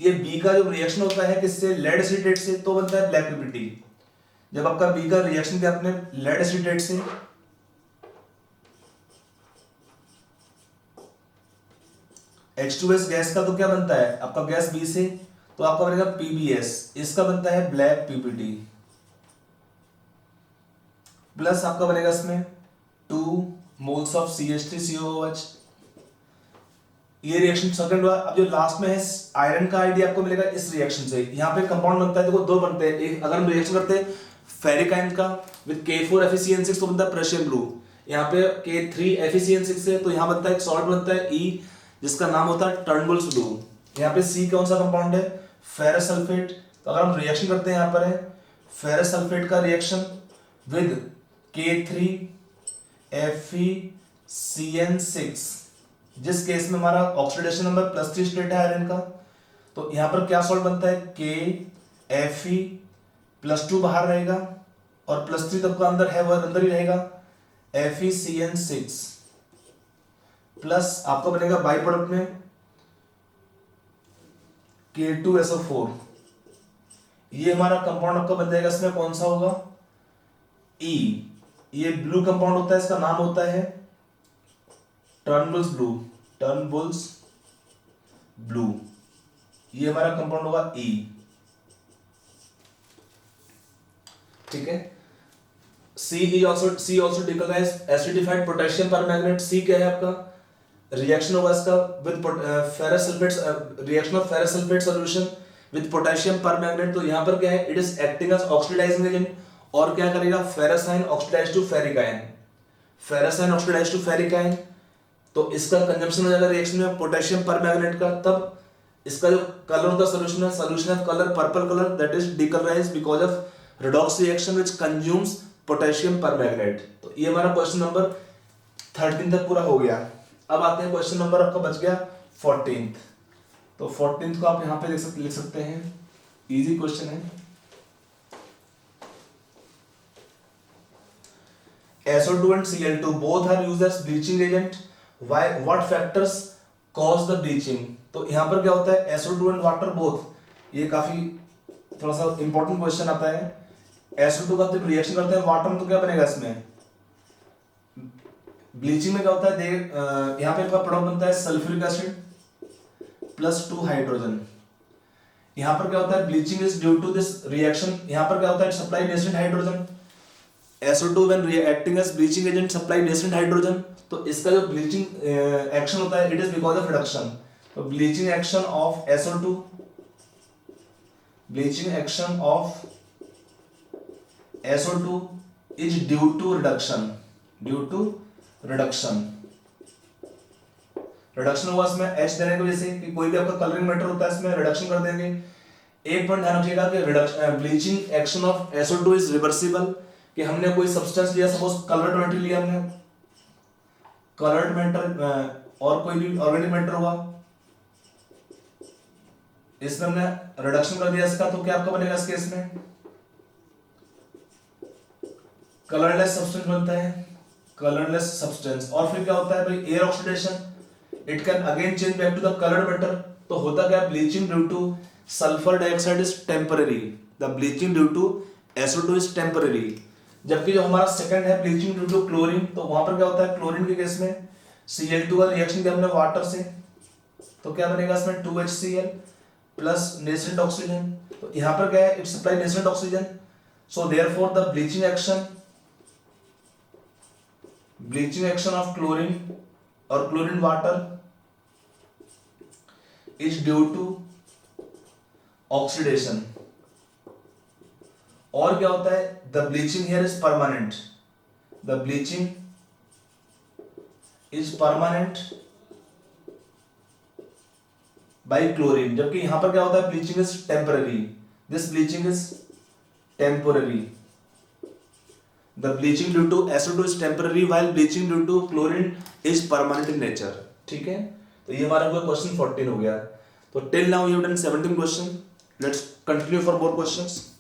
ये B का जो रिएक्शन होता है किससे, लेड एसिटेट से, तो बनता है ब्लैक पीपीटी। जब आपका B का रिएक्शन किया आपने लेड एसिटेट से H2S गैस का तो क्या बनता है आपका गैस B से, तो आपका बनेगा PbS, इसका बनता है ब्लैक पीपीटी, प्लस आपका बनेगा इसमें 2 मोल्स ऑफ CH3COOH। ये रिएक्शन सेकंड हुआ। अब जो लास्ट में है आयरन का आइडिया आपको मिलेगा इस रिएक्शन से। यहाँ पे कंपाउंड बनता है, देखो दो बनते हैं, एक अगर हम रिएक्शन करते हैं फेरिक आयन का विद K4FeCN6 तो बनता है प्रेशियम ब्लू, यहाँ पे K3FeCN6 से तो यहाँ बनता है एक सॉल्ट बनता है E जिसका नाम होता है टर्नबुल्स ब्लू। यहाँ पे C कौन सा कंपाउंड है, फेरस सल्फेट। तो अगर हम रिएक्शन करते हैं यहाँ पर है फेरस सल्फेट का रिएक्शन विद K3FeCN6, जिस केस में हमारा ऑक्सीडेशन नंबर +3 स्टेट है आयरन का, तो यहाँ पर क्या सॉल्ट बनता है KFe, +2 बाहर रहेगा और +3 तक का अंदर है वह अंदर ही रहेगा, FeCN6 प्लस आपका बनेगा बाई प्रोडक्ट में K2SO4। ये हमारा कंपाउंड आपका बन जाएगा, इसमें कौन सा होगा, E। ये ब्लू कंपाउंड होता है, इसका नाम होता है टर्नबुल्स ब्लू, टर्नबुल्स ब्लू, ये हमारा कंपाउंड होगा E। ठीक है। C also decarbonized acidified potassium permanganate। C क्या है आपका, रिएक्शन होगा इसका with ferrous sulphate, reaction of ferrous sulphate solution with potassium permanganate. तो यहाँ पर क्या है, it is acting as oxidizing agent और क्या करेगा, ferrous ion oxidize to ferric ion, ferrous ion oxidize to ferric ion. तो इसका कंजम्पशन हो जाएगा रिएक्शन में पोटेशियम परमैंगनेट का, तब इसका जो कलर होता है solution of colour purple colour, that is decolourised because of redox reaction which consumes potassium permanganate. तो ये हमारा क्वेश्चन नंबर 13 तक पूरा हो गया। अब आते हैं क्वेश्चन नंबर आपका बच गया 14th। तो 14th को आप यहाँ पे लिख सकते हैं, इजी क्वेश्चन है। SO2 and Cl2 both are used as bleaching agent. Why? What factors cause the bleaching? तो यहाँ पर क्या होता है, SO2 and water both, ये काफी थोड़ा सा इंपॉर्टेंट क्वेश्चन आता है। SO2 का जब रिएक्शन करते हैं वाटर में तो क्या बनेगा, इसमें ब्लीचिंग में क्या होता है, यहाँ पे प्रोडक्ट बनता है सल्फ्यूरिक एसिड +2 हाइड्रोजन। यहाँ पर क्या होता है, bleaching is due to this reaction, यहाँ पर क्या होता है, supply nascent hydrogen. SO2 when reacting as bleaching agent supply nascent hydrogen, तो इसका जो ब्लीचिंग एक्शन होता है it is because of reduction. तो bleaching action of SO2, bleaching action of SO2 is due to reduction, due to reduction. Reduction हुआ इसमें H देने की वजह से, कि कोई भी आपका कलरिंग मैटर होता है इसमें रिडक्शन कर देंगे। एक पॉइंट ध्यान रखिएगा कि bleaching action of SO2 is reversible, कि हमने कोई सब्सटेंस लिया, सपोज कलर्ड मैटर लिया हमने, कलर्ड मैटर और कोई भी ऑर्गेनिक मैटर हुआ, इसमें हमने रिडक्शन कर दिया इसका, तो क्या आपका बनेगा इस केस में कलरलेस सब्सटेंस बनता है, कलरलेस सब्सटेंस। और फिर क्या होता है भाई air oxidation, it can again change back to the coloured matter. तो होता क्या bleaching due to sulphur dioxide is temporary, the bleaching due to SO2 is temporary. जबकि जो हमारा सेकंड है ब्लीचिंग ड्यू टू क्लोरीन, तो वहां पर क्या होता है क्लोरीन के केस में Cl2 का रिएक्शन किया हमने वाटर से, तो क्या बनेगा इसमें 2HCl प्लस नेसेंट ऑक्सीजन। तो यहां पर क्या है it supply nascent oxygen, so therefore the bleaching action of chlorine और chlorine water is due to oxidation. और क्या होता है the bleaching here is permanent, the bleaching is permanent by chlorine. जबकि यहां पर क्या होता है bleaching is temporary, this bleaching is temporary, the bleaching due to SO2 is temporary while bleaching due to chlorine is permanent in nature. ठीक है, तो ये हमारा हुआ क्वेश्चन 14 हो गया। तो till now you have done 17 question, let's continue for more questions.